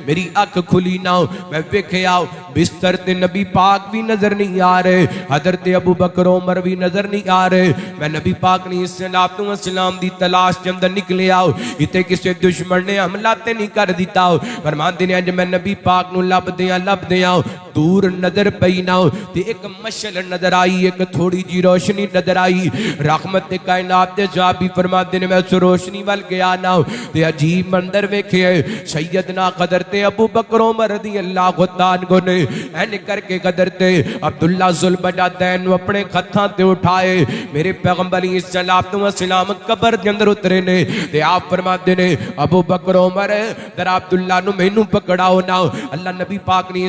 मेरी अख खुली ना, मैं वेख्या बिस्तर ते नबी पाक भी नजर नहीं आ रहे, हज़रत अबू बकर उमर भी नजर नहीं आ रहे। मैं नबी पाक ने सलाम दी तलाश के अंदर निकले आओ, इतने किसी दुश्मन ने हमला ते नहीं कर दिता। फरमाते ने अज मैं नबी पाक नूं लभदे आओ दूर नजर पई ना ते एक मशल नजर आई, एक थोड़ी जी रोशनी नजर आई। रहमत कायनात दे सहाबी फरमाते ने मैं उस रोशनी वाल गया ना ते अजीब मंजर वेखे। सैयदना हज़रत अबू बकर उमर रज़ियल्लाहु तआला ने ऐन करके हज़रत अब्दुल्ला ज़ुल्बजादैन अपने हत्थां ते उठाए। मेरे पैगंबर सलाम कबर के अंदर उतरे ने ते आप फरमाते ने अबू बकर उमर जरा अब्दुल्ला नु मैनू पकड़ाओ ना। अल्लाह नबी पाक ने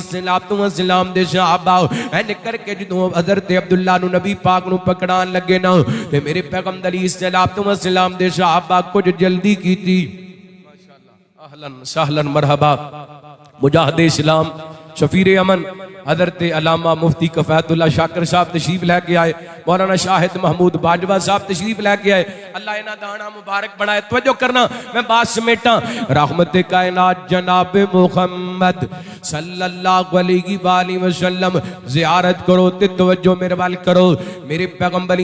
सलाम दे सहाबा ऐन करके जदों हज़रत अब्दुल्ला नु नबी पाक नु पकड़ान लगे ना ते मेरे पैगंबर सलाम दे सहाबा कुछ जल्दी कीती। माशाअल्लाह, अहलन सहलन मरहबा। मुजाहिद इस्लाम शफीर अमन हज़रत अल्लामा मुफ्ती कफ़ायतुल्लाह शाकिर साहब तशरीफ लैके आए, मौलाना शाहिद महमूद बाजवा साहब तशरीफ लैके आए। अल्लाह इन्हां दा आना मुबारक बनाए। तवज्जो करना, मैं बात समेटा। रहमत कायनात जनाब मुहम्मद सल्लल्लाहु अलैहि वसल्लम ज़ियारत करो ते तवज्जो मेरे वाल करो। मेरे पैगंबर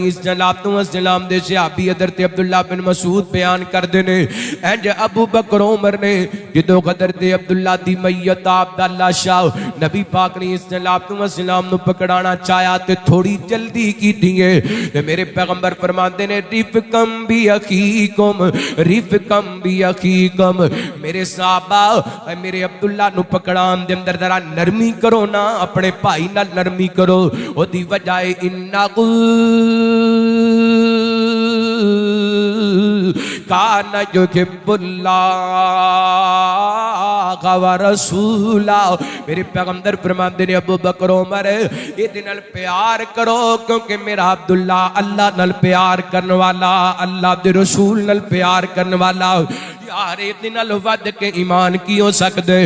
सलाम दे सहाबी हज़रत अब्दुल्ला बिन मसूद बयान करदे ने इंज अबू बकर उमर ने जदों हज़रत अब्दुल्ला दी मैयत अब्दुल्ला शाह नबी पाक ने सलाम नु पकड़ाना चाया ते थोड़ी जल्दी की दिए। मेरे पैगंबर फरमाते ने रिफ़कम भी अखीकम। मेरे साहबा मेरे अब्दुल्ला नु पकड़ान दे अंदर जरा नरमी करो ना, अपने भाई नाल नरमी करो। ओदी वजह इन्ना काना युहिब्बुल्लाह व रसूला। मेरे पैगंबर फरमाते ने अबू बकर उमर इहदे नाल प्यार करो, क्योंकि मेरा अब्दुल्ला अल्लाह नाल प्यार करने वाला, अल्लाह दे रसूल नाल प्यार करने वाला। यार इहदे नाल वध के ईमान की हो सकदे।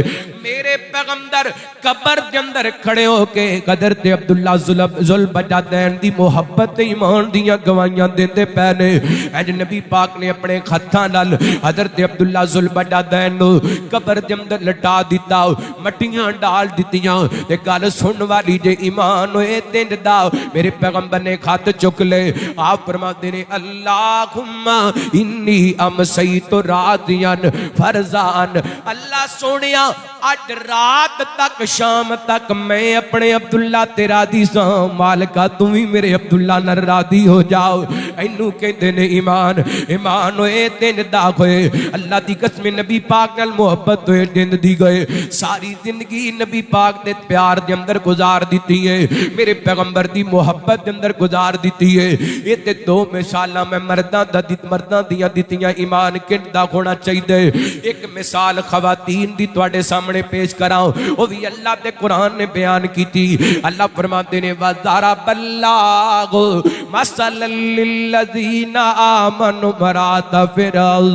मेरे पैगंबर कबर के अंदर खड़े होके हज़रत अब्दुल्ला ज़ुल्बजादैन दी मोहब्बत ईमान दियां गवाहियां देंदे पए ने। अज नबी पाक ने अपने हत्थां नाल हज़रत अब्दुल्ला ज़ुल्बजादैन नूं कबर के अंदर लटा दिता, मट्टियां डाल दित्तियां ते गल सुनने वाली जे ईमान होए दिन दा मेरे पैगंबर ने खत चुक ले। आप फरमाते ने अल्लाहुम्मा इन्नी अमसैतु राज़ियन दियां फरजान। अल्लाह सोनिया अज रात तक शाम तक मैं अपने अब्दुल्ला ते राजी सा, मालिका तू भी मेरे अब्दुल्ला नाल राजी हो जाओ। इनू कहते ने ईमान। ईमान होए दिन दा होए, अल्लाह दी कसम नबी पाक नाल मोहब्बत होए दिन दी गए। सारी जिंदगी नबी पाक दे प्यार दे अंदर गुजार दिती है, मेरे पैगंबर दी मोहब्बत दे अंदर गुजार दिती है। ये ते दो मिसालां मैं मर्दां दियां दित्तियां। ईमान किंदा होना चाहिए। एक मिसाल खवातीन दी तुहाडे सामने पेश कराओ, वो भी अल्लाह दे कुरान ने बयान की थी। अल्लाह फरमाते ने वज़ारा बल्लागो मसलन लिल्लज़ीना आमनु मरात फिरऔन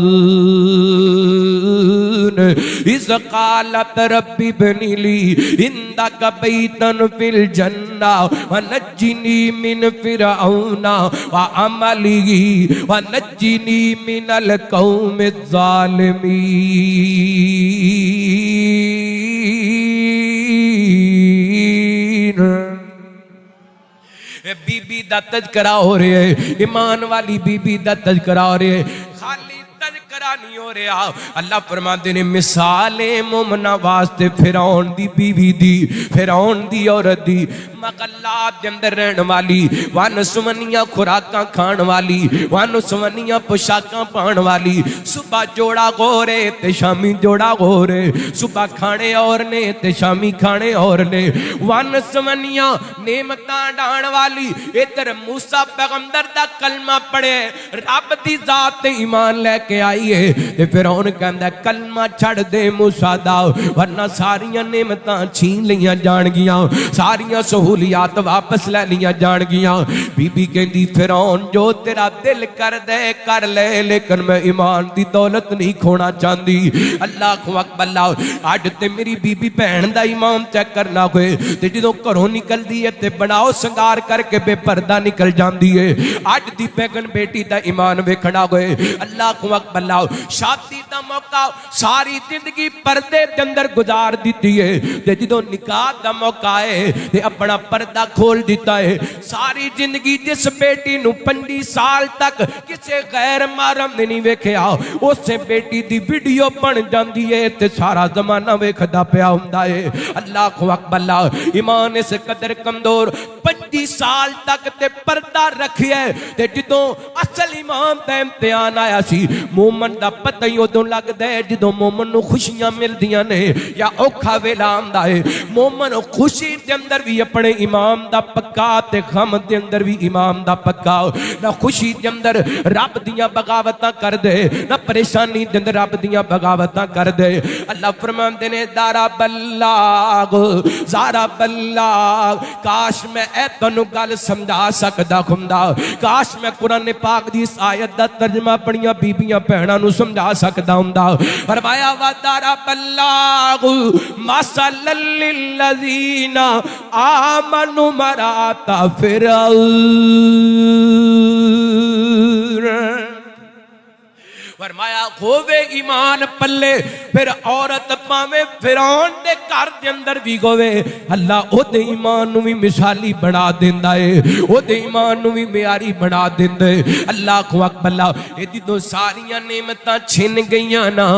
इज़ क़ालत रब्बी इब्नी ली इंदक बैतन फिल जन्ना व नज्जिनी मिन फिरऔना व अमलिही व नज्जिनी मिनल कौमिज़ ज़ालिमीन। बीबी दा तज़किरा हो रहा है, ईमान वाली बीबी दा तज़किरा हो रहा है, खाली तज़किरा नहीं हो रहा। अल्लाह फरमाते ने मिसाले मोमना वास्ते फिरौन दी बीवी दी, फिरौन दी औरत दी, मकल्लात दे अंदर रहने वाली, वन सुवनियां खुराकां खाण वाली, वन सुवनियां पोशाकां पाण वाली। सुबह जोड़ा गोरे ते शामी जोड़ा गोरे, सुबह खाने और ने ते शामी खाने और ने, वन सुवनियां नेमतां डाण वाली। इधर मूसा पैगंबर दा कलमा पढ़े, रब दी जात ते ईमान लेके आई है, ते फिरौन कहंदा कलमा छड़ दे मूसा दा, वरना सारियां नेमतां छीन लियां जाणगियां, सारियां सहूलियात वापस ले लियां जाणगियां। बीबी कहंदी फिरौन जो तेरा दिल कर दे कर ले, लेकिन मैं ईमान दी दौलत नहीं खोना चाहती। अल्लाह अकबर। अज ते मेरी बीबी भैन दा ईमान चेक करना होए ते जदों घरों निकलदी है ते बनाओ संगार करके बेपर्दा निकल जाती है। अज दी बैगन बेटी दा ईमान वेखना होए, अल्लाह अकबर। शादी दा मौका सारी जिंदगी पर्दे दे अंदर गुजार दी है, ते जदों निकाह दा मौका है ते अपना पर्दा खोल दिता है। सारी जिंदगी जिस बेटी नूं 25 साल तक किसी गैर महरम ने नहीं वेखिया, उस बेटी दी वीडियो बन जाती है ते सारा जमाना वेखदा पिया हुंदा है। अल्लाह अकबर। ईमान इस कदर कमजोर 25 साल तक ते पर्दा रखिया ते जदों असल ईमान दा इम्तिहान आया सी, मोमन दा पता ही उदों लगदा है जदों मोमन नूं खुशियां मिलदियां ने या औखा वेला आंदा है। मोमन खुशी दे अंदर भी अपने इमाम दा पक्का ते गम दे अंदर भी इमाम दा पक्का। ना खुशी दे अंदर रब दियां बगावतां कर दे, ना परेशानी दे अंदर रब दियां बगावतां कर दे। अल्लाह फरमांदे ने दारा बल्लाग ज़ारा बल्लाग, काश मैं ए तैनूं गल समझा सकदा हुंदा, काश मैं कुरान पाक दी इस आयत दा तर्जमा अपनियां बीबियां भैणां नूं समझा सकदा हुंदा। फरमाया वा दारा बल्लाग मसलन लिल्लज़ीना आमनु मराता फिरऔन। फरमाया होवे ईमान पल्ले फिर औरत पावे फिरौन दे घर दे अंदर भी होवे, अल्लाह ओदे ईमान नूं भी मिसाली बना देंदा है, ओदे ईमान नूं भी मियारी बना देंदा है। अल्लाह अकबर। ए जदों सारियां नेमतां छिन गईयां ना,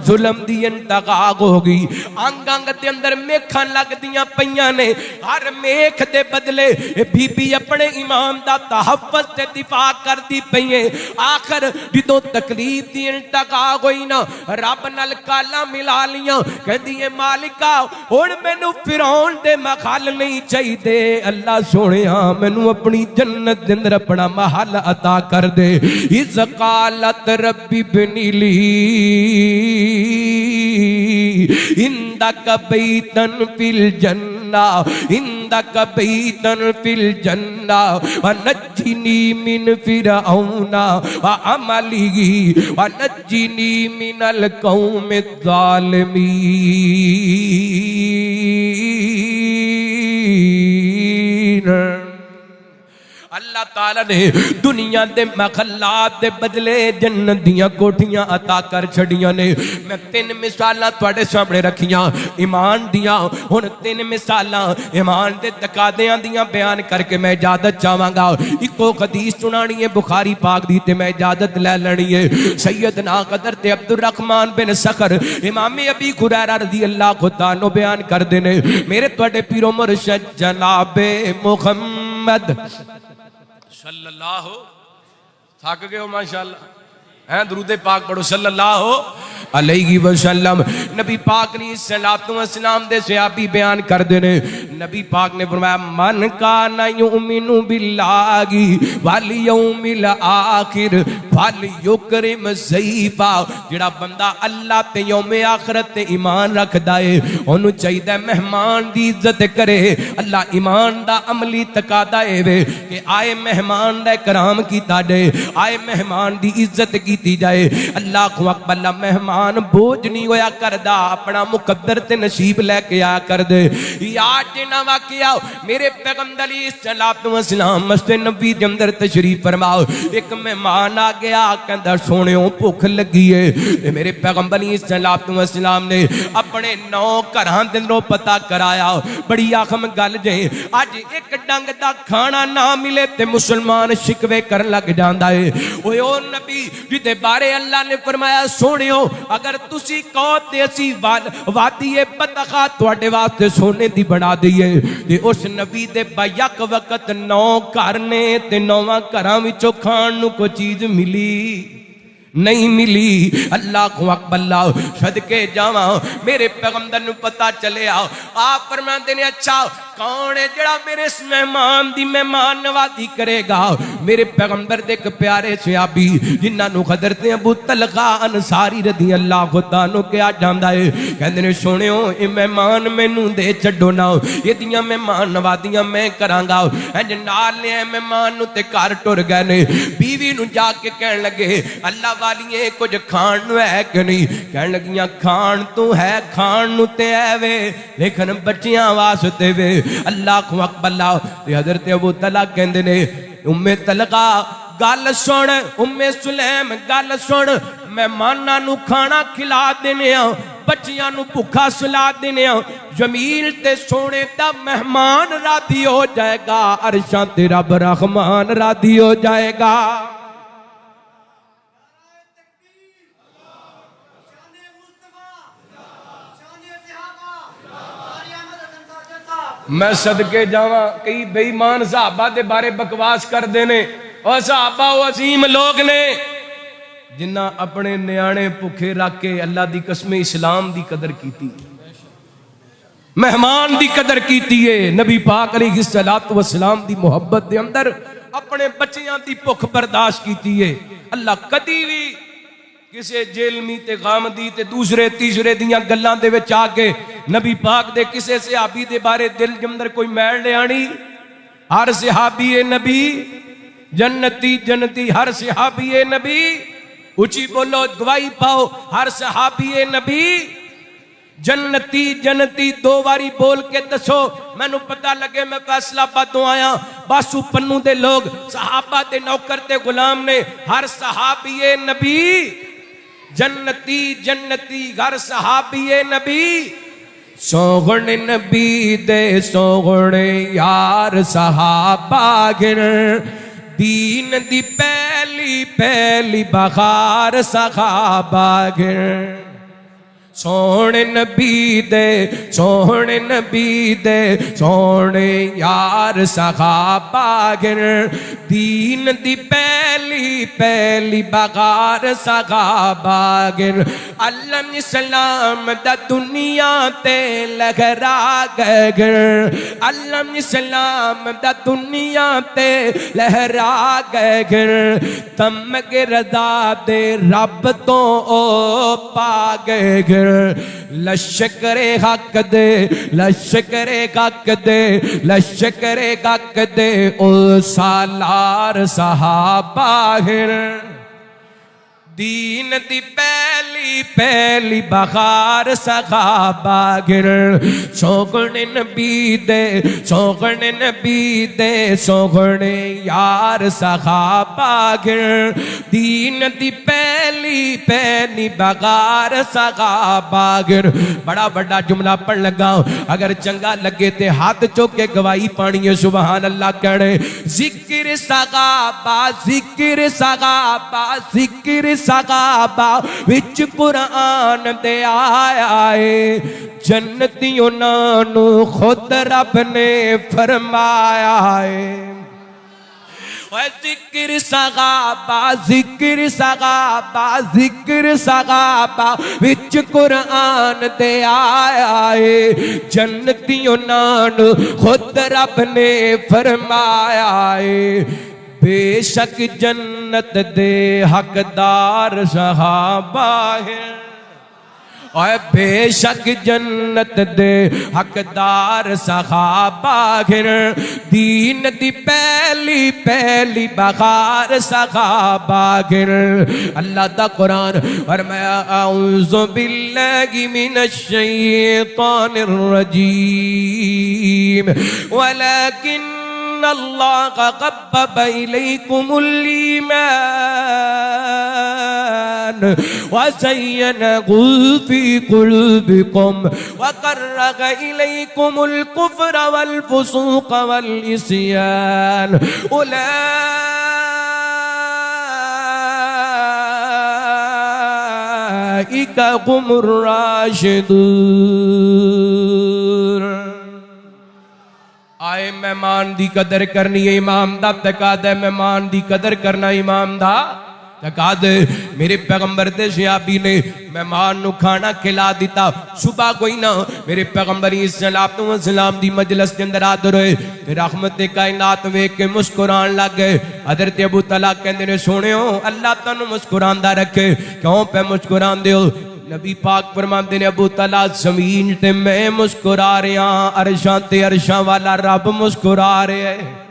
जुल्म दी इंतहा हो गई, अंग अंग दे अंदर मेखां लगदियां पईयां ने, हर मेख दे बदले बीबी अपने ईमान दा तहफ्फुज़ ते दिफा करदी पई है। आखिर जदों तकलीफ दी इंतहा होई ना, रब नाल काला मिला लियां, कहंदी है मालिका हुण मैनू फिरौन दे महल नहीं चाहिए, अल्लाह सोहणिया मैनू अपनी जन्नत दे अंदर अपना महल अता कर दे। इज़ क़ालत रब्बी इब्नी ली इंदक बैतन फिल जन्ना इंदक बैतन फिल जन्ना व नज्जिनी मिन फिरऔना व अमलिही व नज्जिनी मिनल कौमिज़ ज़ालिमीन। अल्लाह ताला ने दुनिया दे मखलात दे बदले जन्नत दियां कोठियां अता कर छड़ियां ने। मैं 3 मिसालां तुहाडे सामने रखियां ईमान दियां। हुण 3 मिसालां ईमान दे तकादियां दियां बयान करके मैं इजाजत चाहांगा। इको हदीस सुनानी है बुखारी पाक दी ते मैं इजाजत ले लेनी है। सैयदना हज़रत अब्दुर रहमान बिन सखर इमाम अबी हुरैरा रज़ी अल्लाह ताला बयान करदे ने मेरे तुहाडे पीरो मुर्शिद जनाबे मुहम्मद सल्लल्लाहु थक गए हो माशाअल्लाह हैं दुरूद पाक पढ़ो सल्लल्लाहु अलैहि वसल्लम। नबी पाक ने सलातो वसलाम दे सहाबी बयान करदे ने नबी पाक ने फरमाया मन काना युमिनु बिल्लाहि वल यौमिल आखिर फलयुकरिम ज़ैफा। जेड़ा बंदा अल्लाह ते यौमे आखिरत ते ईमान रखदा है ओनू चाहिदा मेहमान दी इज्जत करे। अल्लाह ईमान दा अमली तकादा है वे कि आए मेहमान दा इकराम कीता जाए, आए मेहमान दी इज्जत कीती जाए। अल्लाह को अकबर मेहमान बोझ नहीं होया करदा अपना मुकद्दर ते नसीब लेके आ कर दे। याद जिना वाकया मेरे पैगंबर सल्लल्लाहु अलैहि वसल्लम मस्जिद नबी दे अंदर तशरीफ फरमाओ। एक मेहमान आ गया कहंदा सोहणियो भुख लगी है ते मेरे पैगंबर सल्लल्लाहु अलैहि वसल्लम ने अपने 9 घरां दे अंदरों पता कराया। बड़ी अहम गल जे अज एक डंग दा खाना ना मिले ते मुसलमान शिकवे कर लग जांदा है। ओए ओ नबी जिदे बारे अल्लाह ने फरमाया सोहणियो अगर तुसी कहो ते असी वादी बतखा तुहाडे वास्ते सोने दी बना दईए ते उस नबी दे बायक वक्त 9 घर ने ते 9 घरां विचों खाण नूं कोई चीज मिली नहीं मिली। अल्लाह को अकबर सदके जावा मेरे पैगंबर नूं पता चलिया। आप फरमाते ने अच्छा कौन है जड़ा मेरे इस मेहमान दी मेहमान नवाजी करेगा। मेरे पैगंबर दे एक प्यारे सहाबी जिन्हां नूं हज़रत अबू तलहा अंसारी रज़ी अल्लाह ताला कहा जांदा है कहंदे ने सुनियो ये मेहमान मैनू दे छड्डो ना इहदियां मेहमान नवाजियां मैं करांगा। इंज नाल ले मेहमान नूं ते घर टुर गए ने। बीवी नूं जाके कहण लगे अल्लाह वालिए कुछ खाण नूं है कि नहीं। कहण लगियां खाण तू है खाण नूं ते है वे लेकिन बच्चियां वास्ते वे। अल्लाह को अकबर हज़रत अबू तलहा कहंदे ने उम्मे तलहा गल सुन उम्मे सुलैम गल सुन मेहमानां नूं खाना खिला देने बच्चियां नूं भुखा सुला देने जमील ते सोने दा मेहमान राधी हो जाएगा अरशां ते रब रहमान राधी हो जाएगा। मैं सदके जावा कई बेईमान सहाबा दे बारे बकवास करते ने और सहाबा वो अजीम लोग ने जिन्ना अपने न्याणे भुखे रख के अल्लाह दी कसम इस्लाम दी कदर की मेहमान दी कदर की है। नबी पाक अलैहिस्सलातु वस्सलाम दी मुहब्बत दे अंदर अपने बच्चियां दी भुख बर्दाश्त की है। अल्लाह कदी भी किसी जेलमी ते गामदी ते दूसरे तीसरे दियां गल्लां दे विच आके नबी पाक दे किसी सहाबी दे बारे दिल दे अंदर कोई मैल ले आनी। हर सहाबी ए नबी जन्नती जन्नती हर सहाबी ए नबी उची बोलो दुआई पाओ हर सहाबी ए नबी जन्नती जन्नती 2 बारी बोल के दसो मैनू पता लगे मैं फैसलाबाद तो आया। बासू पन्नू दे लोग सहाबा दे नौकर ते गुलाम ने। हर सहाबी ए नबी जन्नती जन्नती हर सहाबी ए नबी सोहणे नबी दे सोहणे यार सहाबा गिर दीन दी पहली पहली बहार सहाबा गिर। सोहणे नबी दे सोहणे नबी दे सोहणे यार सहाबा गिर दीन दी पहली पहली बगार सहाबा गिर। अल्लाह सलाम दा दुनिया ते लहरा गिर अल्लाह सलाम दा दुनिया ते लहरा गिर तम के रजा दे रब तो ओ पा गिर। लश्करे हक दे लश्करे हक दे लश्करे हक दे ओ सालार सहाबा गिर दीन दी पहली पहली बहार सहाबा गिर सोगने नबी दे सोगने यार सहाबा गिर दीन दी पहली बहार सहाबा गिर। बड़ा बड़ा जुमला पढ़ लगा, अगर चंगा लगे ते हाथ चुक के गवाही पानी है सुभान अल्लाह कहने। जिक्र सहाबा जिक्र सहाबा जिक्र सहाबा विच कुरान दे आया है, जन्नतियों नानू खुद रब ने फरमाया है। जिक्र सहाबा जिक्र सहाबा जिक्र सहाबा विच कुरान दे आया है, जन्नतियों नानू खुद रब ने फरमाया है। बेशक जन्नत दे हकदार सहाबा है, और बेशक जन्नत दे हकदार सहाबा गिर दीन दी पहली बहार सहाबा गिर। अल्लाह दा कुरान फरमाया औज़ु बिल्लाहि मिनश शैतानिर रजीम वलाकिन अल्लाह क़ब्बब इलैकुमुल ईमान वज़य्यनहु फ़ी क़ुलूबिकुम वकर्रह इलैकुमुल कुफ़्र वल फ़ुसूक़ वल इस्यान उलाइका हुमुर राशिदून। आए मेहमान दी कदर करनी है, इमाम दा तकादा मेहमान दी कदर करना इमाम दा तकादा। मेरे पैगंबर दे सहाबी ने मेहमान नु खाना खिला दिता। सुबह कोई ना मेरे पैगंबर सलाम दी मजलिस के अंदर हाजिर होए ते रहमत कायनात वेख के मुस्कुरान लग गए। हजरत अबू तला कहंदे ने सोहणियो अल्लाह तन्नू मुस्कुरांदा रखे, क्यों पे मुस्कुरांदे हो? नबी पाक फरमाते ने अबू तला जमीन ते मैं मुस्कुरा रहा, अरशां ते अरशां वाला रब मुस्कुरा रहा है।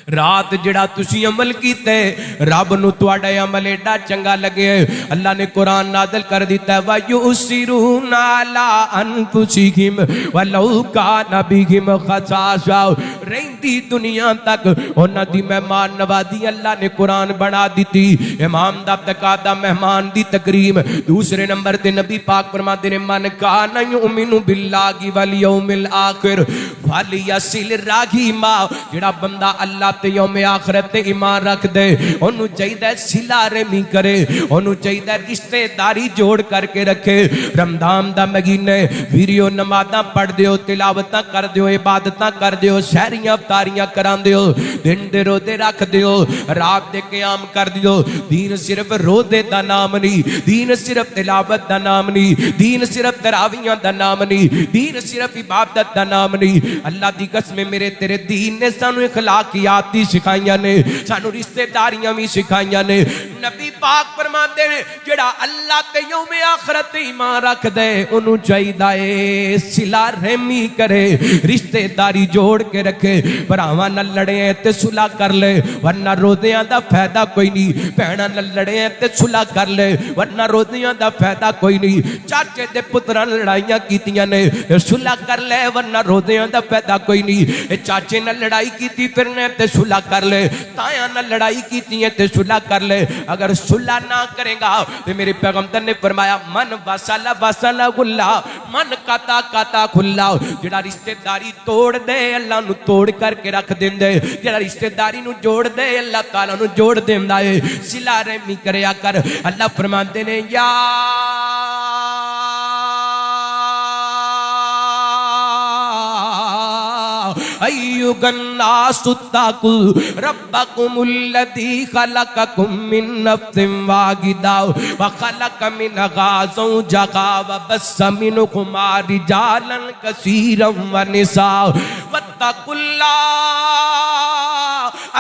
रात जड़ा तुसी अमल कीते रब नू तुहाडा अमल एडा चंगा लगे, अल्लाह ने कुरान नाज़िल कर दिता वा युसिरूना अला अनफुसिहिम वलौ काना बिहिम खसासा। रहिंदी दुनिया तक उन्हां दी मेहमान नवाजी अल्लाह ने कुरान बना दी। इमाम दा तकादा मेहमान दी तकरीम। दूसरे नंबर ते नबी पाक फरमाते ने मन काना युमिनु बिल्लाहि वल यौमिल आखिर फलियसिल राहिमा। जेड़ा बंदा अल्लाह ते यौम आखिरत ते ईमान रख दे ओनू चाहिदा सिला रहमी करे, ओनू चाहिदा रिश्तेदारी जोड़ करके रखे। रमजान दा महीने वीडियो नमाज़ां पढ़ दियो, तिलावतां कर दियो, इबादतां कर दियो, सहरियां अफ्तारियां करा दियो, दिन दे रोजे रख दियो, रात दे क़याम कर दियो। दीन सिर्फ रोजे दा नाम नहीं, दीन सिर्फ तिलावत दा नाम नहीं, दीन सिर्फ तरावियां दा नाम नहीं, दीन सिर्फ इबादत दा नाम नहीं। अल्लाह दी कसम मेरे तेरे दीन ने सानू इखलाकियात सिखाइया ने, सानू रिश्तेदारियां भी सिखाइया ने। नबी पाक फरमाते ने जेड़ा अल्लाह ते यौम आखिरत ते ईमान रख दे ओनू चाहिदा है सिला रहमी करे, रिश्तेदारी जोड़ के रखे। भरावां नाल लड़े ते सुलह कर ले वरना रोज़ियां दा फायदा कोई नहीं, भैणां नाल लड़े ते सुलह कर ले वरना रोज़ियां दा फायदा कोई नहीं। चाचे दे पुत्रां लड़ाइयां कीतियां ने सुलह कर ले वरना रोज़ियां दा फायदा कोई नहीं। चाचे नाल लड़ाई कीती फिरने ते सुलह कर ले, ताया नाल लड़ाई कीती है ते सुलह कर ले। अगर सुलह ना करेगा तो मेरे पैगंबर ने फरमाया मन वसला वसला खुल्ला मन काता काता खुल्ला। जेड़ा रिश्तेदारी तोड़ दे अल्लाह नू तोड़ करके रख देंदे, जेड़ा रिश्तेदारी नू जोड़ दे अल्लाह ताला नू जोड़ देंदा है। सिला रहमी करया कर। अल्लाह फरमाते ने या अय्युहन्नासुत्तकू रब्बकुमुल्लज़ी खलक़कुम मिन नफ्सिन वाहिदा व खलक़ मिनहा ज़ौजहा व बस्स मिनहुमा रिजालन कसीरन व निसा वत्तकुल्लाह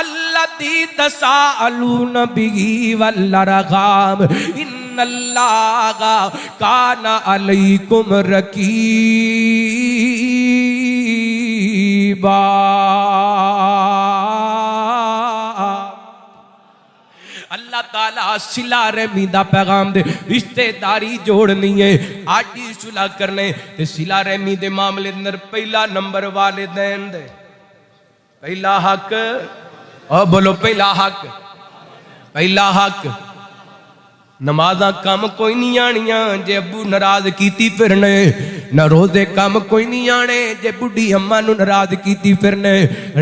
अल्लज़ी तसाअलून बिही वल अरहाम इन्नल्लाहा काना अलैकुम रकीबा। अल्लाह ताला सिला रहमी दा पैगाम दे रिश्तेदारी जोड़नी है आज ही सुलह करने ते सिला रहमी दे मामले अंदर पहला नंबर वालिदैन दे पहला हक और बोलो पहला हक नमाजा कम कोई नहीं आनिया जे अबू नाराज कीती फिरने न रोजे कम कोई नहीं आने जे बुढ़ी अम्मा नू नाराज कीती फिरने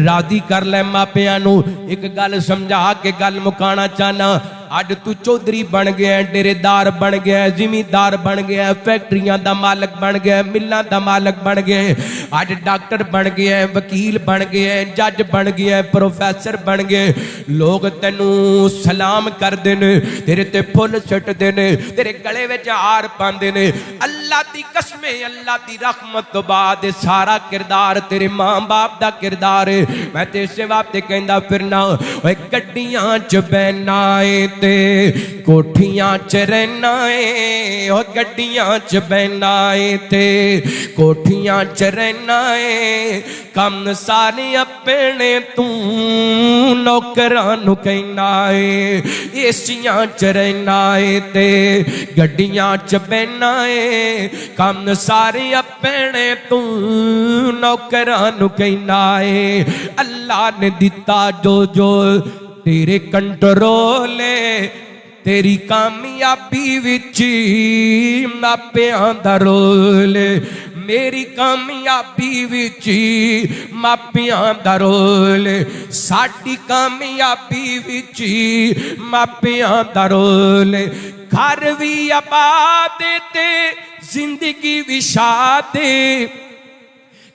राजी कर ले मापिया नू एक गल समझा के गल मुकाना चाहना अज तू चौधरी बन गया डेरेदार बन गया जिमीदार बन गया फैक्ट्रियां दा मालक बन गया मिल्लां दा मालक बन गया अज डॉक्टर बन गया वकील बन गया जज बन गया प्रोफेसर बन गए लोग तेनू सलाम करदे ने तेरे ते फुल सुटदे ने तेरे गले विच हार पांदे ने अल्लाह दी कसम अल्लाह दी रहमत तो बाद सारा किरदार तेरे मां बाप दा किरदार है मैं ते इस वास्ते कहंदा फिरना ओए गड्डियां च बहना ते कोठियां च रहना है और गड्डियां च बहना है ते कोठियां च रहना है कम सारे अपने तू नौकरां नू कहना है एसियां च रहना है ते गड्डियां च बहना है कम सारे अपने तू नौकरां नू कहना है अल्लाह ने दिता जो जो तेरे कंट्रोल तेरी कामयाबी विच मापियां दा रोल मेरी कामयाबी विच मापियां दा रोल साडी कामयाबी विच मापियां दा रोल घर भी आबाद ते जिंदगी भी शाद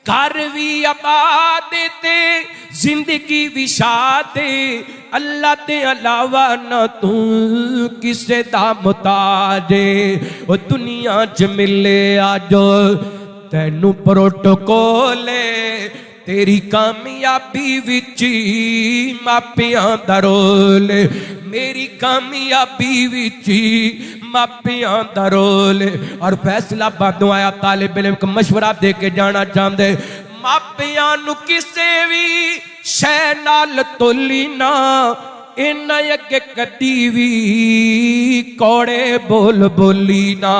घर भी आबाद ते जिंदगी विशाद अल्लाह ते अलावा न तू किसे दा मुताज ओ दुनिया च मिले आजो तैनू प्रोटोकॉल तेरी कामयाबी विच मापियां दा रोल मेरी कामयाबी विच मापियां दा रोल और फैसला बादों आया तालिब इल्म को मशवरा दे के जाना चाहते मापियां नु किसे भी शै नाल तोली ना इन्ना अगे कदी भी कौड़े बोल बोली ना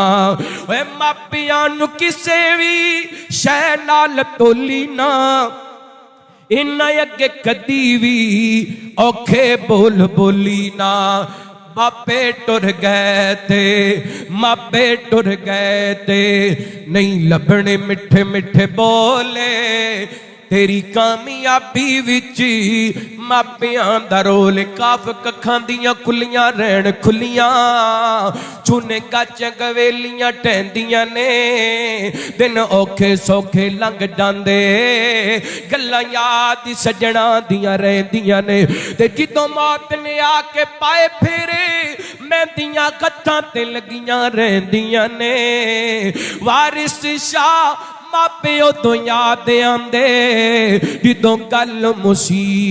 ओए मापियां नु किसे भी शै नाल तोली ना इन्ना अगे कदी भी औखे बोल बोली ना मापे टुर गए थे नहीं लभने मिठे मिठे बोले तेरी कामयाबी विच मापियां दा रोल काफ कखां दियां खुलियां रहन खुलियां चूने गच गवेलियां टहंदियां ने दिन औखे सौखे लंघ जांदे गल्लां याद सजणा दियां रहंदियां ने ते जिदों मौत ने आके पाए फेरे मेहंदियां कत्थां ते लगियां रहंदियां ने वारिस शाह मापे उदों याद आंदे जिदों गल मुसीबतां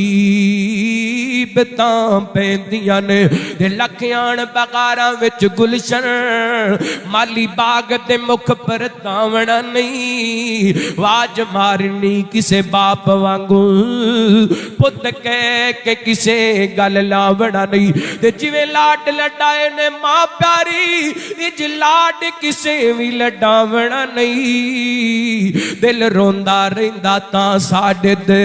पैंदियां ने ते लखियाण बगारां विच गुलशन माली बाग दे मुख पर तावना नहीं वाज मारनी किसे बाप वांगू पुत कह के किसे गल लावना नहीं ते जिवें लाड लडाए ने मां प्यारी इज लाड किसे भी लडावना नहीं दिल रोंदा रहिंदा तां साडे दे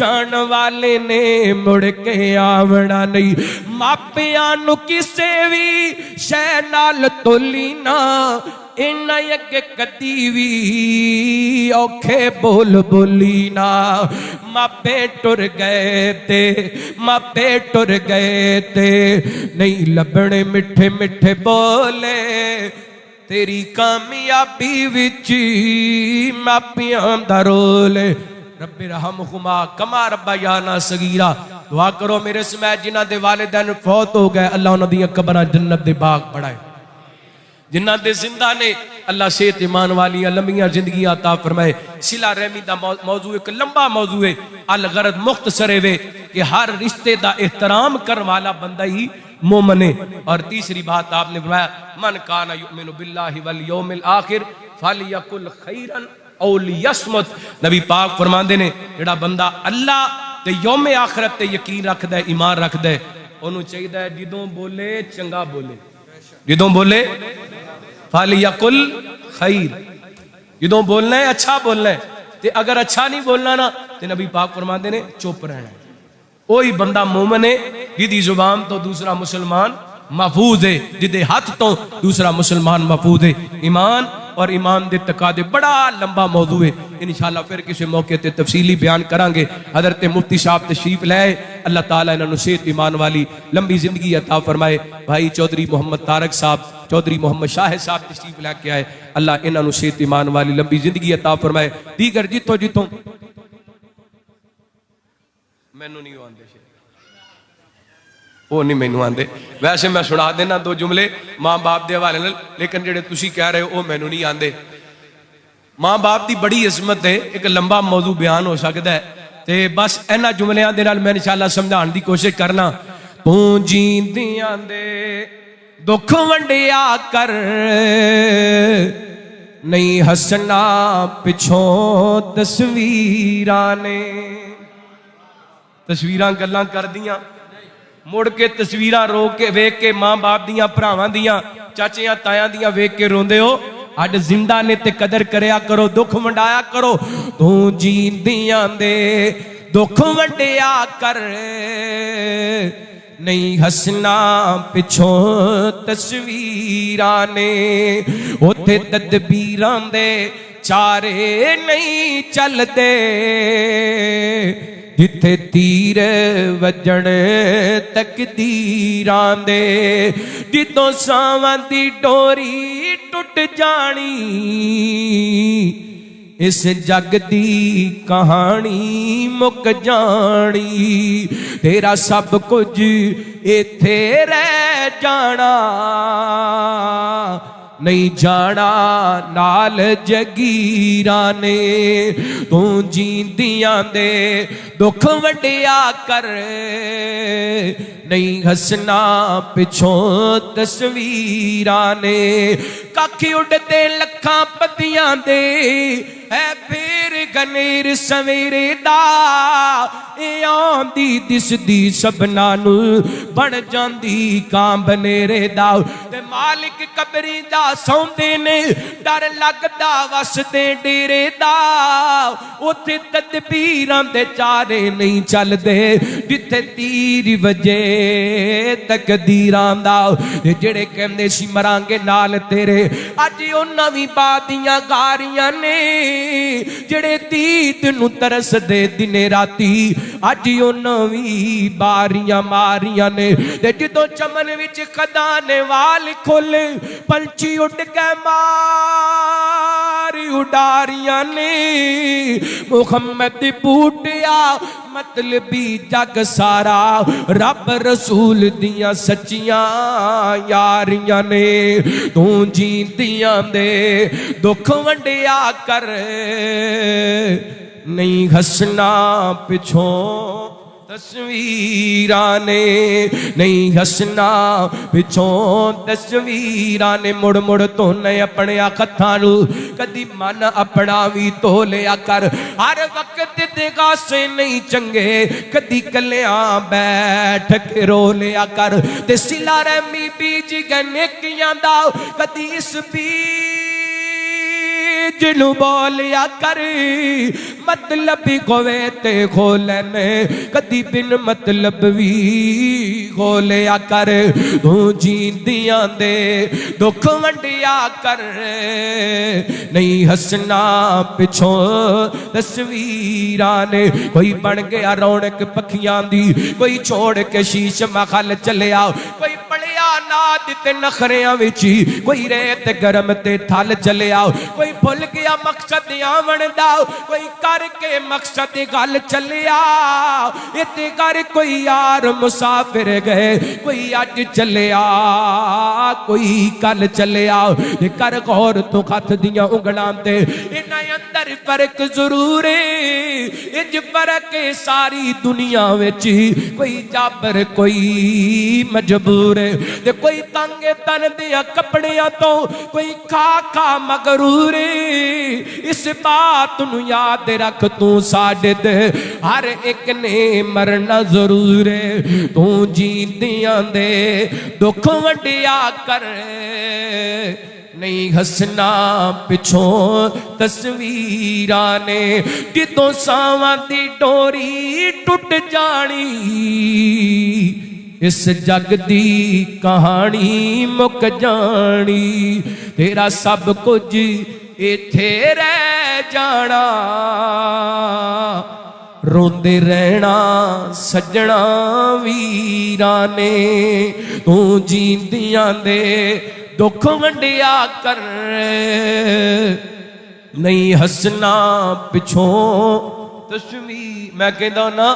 जान वाले ने मुड़ के आवना नहीं मापियां नु किसे भी शै नाल तोली ना इन्ना अगे कदी भी औखे बोल बोली ना मापे टुर गए थे नहीं लभने मिठे मिठे बोले तेरी कामयाबी विच मापियां दा रोल रब्बे रहमहुमा कमा रब्बयाना सगीरा दुआ करो मेरे समय जिन्हां दे वालिदैन फौत हो गए अल्लाह उन्हां दी कब्रां जन्नत दे बाग बढ़ाए जिन्हां दे जिंदा ने अल्लाह सेहत ईमान वाली लंबियां जिंदगी अता फरमाए सिला रहमी दा मौजू एक लंबा मौजू है अल गरज मुख्तसर है कि हर रिश्ते दा एहतराम करने वाला बंदा ही मोमिन है और तीसरी बात आपने फरमाया मन काना युमिनु बिल्लाहि वल यौमिल आखिर फलियकुल खैरन औ लियस्मुत नबी पाक फरमांदे ने जेड़ा बंदा अल्लाह ते यौम आखिरत ते यकीन रखदा है ईमान रखदा है ਉਹਨੂੰ ਚਾਹੀਦਾ ਹੈ ਜਦੋਂ ਬੋਲੇ ਚੰਗਾ ਬੋਲੇ, ਜਦੋਂ ਬੋਲੇ फल यकुल खैर, जो बोलना है अच्छा बोलना है, ते अगर अच्छा नहीं बोलना ना तो नबी पाक फरमाते ने चुप रहना है। वही बंदा मोमन है जिदी जुबान तो दूसरा मुसलमान महफूज है, जिदे हाथ तो दूसरा मुसलमान महफूज है। ईमान और ईमान दे तकादे बड़ा लंबा मौजू है, इंशाअल्लाह फिर किसी मौके ते तफसीली बयान करांगे। हजरत मुफ्ती साहब तशरीफ लाए, अल्लाह ताला इन्होंने सेहत ईमान वाली लंबी जिंदगी अता फरमाए। भाई चौधरी मोहम्मद तारक साहब, चौधरी मोहम्मद शाह साहब तशरीफ लैके आए, अल्लाह इन्होंने सेहत ईमान वाली लंबी जिंदगी अता फरमाए। दीगर जितों जितों मैनू नहीं आते, वो नहीं मैनू आते, वैसे मैं सुना देना दो जुमले माँ बाप के हवाले, लेकिन जेडे तुसी कह रहे हो वो मैनू नहीं आते। माँ बाप की बड़ी इज्जत है, एक लंबा मौजू बयान हो सकता है, तो बस इन्होंने जुमलियां दे नाल मैं इंशाअल्लाह समझाने की कोशिश करना। तू जींदियां दे दुख वंडिया कर, नहीं हसना पिछों तस्वीरां ने। तस्वीरां गल्लां कर दियां, मुड़ के तस्वीरां रो के वेख के मां बाप दियां, भरावां दियां, चाचियां तायां दियां वेख के रोंदे हो। अज जिंदा ने ते कदर करया करो, दुख वंडाया करो। तू जींदियां दे दुख वंडिया कर, नहीं हसना पिछों तस्वीरां ने। उथे तदबीरां दे चारे नहीं चलते, जिथे तीर वजण तकदीरां दे। जिदों सावां दी डोरी टुट जानी, इस जग दी कहानी मुक जानी। तेरा सब कुछ इथे रह जाना, नहीं जाना नाल जगीरां ने। तू जींदियां दे दुख वंडिया कर, नहीं हसना पिछों तस्वीरां ने। कख उड़दे लखां पतियां दे है फिर गनेर सवेरे दा, आंदी दिसदी सबना नू बन जांदी कां बनेरे दा। ते मालिक कबरी दा सौंदे ने, डर लगदा वसदे डेरे दा। उथे तदबीरां दे चारे नहीं चलदे, जिथे तीर वजे तकदीरां दा। जेड़े कहंदे सी मरांगे नाल तेरे, अज उन्हां वी बादियां गारियां ने। जेड़े दीद नू तरसदे दिने राती, अज उन्हां वी बारियां मारियां ने। ते जदों चमन विच खदा ने वाल खोले, पंछी उड़ के मार उडारियां ने। मुहम्मद बूटिया मतलबी जग सारा, रब रसूल दियां सच्चियां यारियां ने। तू जींदियां दे दुख वंडिया कर, नहीं हसना पिछों तस्वीरां ने। नहीं हसना पिछों तस्वीरां ने। मुड़ मुड़ धोने अपने हत्थां नू, कदी मन अपना भी धो लिया कर। हर वक्त ते गासे नहीं चंगे, कदी कलियां बैठ के रो लिया कर। ते सिला रहमी बीज नेकियां दा, कदी इस जिनू बोलिया कर। मतलब खोवे ते खोलने, कदी बिन मतलब भी खोलिया कर। तू जींदियां दे दुख वंडिया कर, नहीं हसना पिछों तस्वीरां ने। कोई बन गया रौनक पखियां दी, कोई छोड़ के शीश महल चलिया। कोई पड़िया नाद ते नखरियां विच, कोई रेत गरम ते थल चलिया। कोई भुल गया मकसद आवन दा, कोई करके मकसद गल चलिया। इते कर कोई यार मुसाफिर गए, कोई अज चलिया कोई कल चलिया। कर गौर तो हथ दियां उंगलां ते, इन्हां अंदर फर्क जरूर है। इज फर्क है सारी दुनिया विच, कोई जाबर कोई मजबूर है। ते कोई तंगे तन दिया कपड़ियां तो कोई खा खा मगरूर। इस बात नू याद रख तू साडे दे हर एक ने मरना जरूर है। तू जींदियां दे दुख वंडिया कर, नहीं हसना पिछों तस्वीरां ने। जिदों सावां दी डोरी टुट जानी, इस जग दी कहानी मुक जानी। तेरा सब कुछ इत्थे रह जाना, रोंदे रहना सजना वीरां ने। तू जींदियां दे दुख वंडिया कर, नहीं हसना पिछों तस्वीर। मैं कहता ना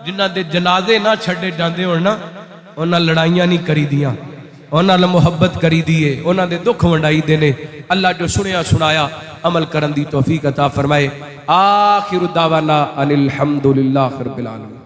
जिन्हां दे जनाजे ना छड्डे जांदे होण ना, उन्हां लड़ाइयां नहीं करी दियां, उन्हां नाल मुहब्बत करी दी है, उन्हां दे दुख वंडाई दे ने। अल्लाह जो सुनिया सुनाया अमल करन दी तौफीक अता फरमाए। आखिरु दावाना अनिल हम्दुलिल्लाहि रब्बिल आलमीन।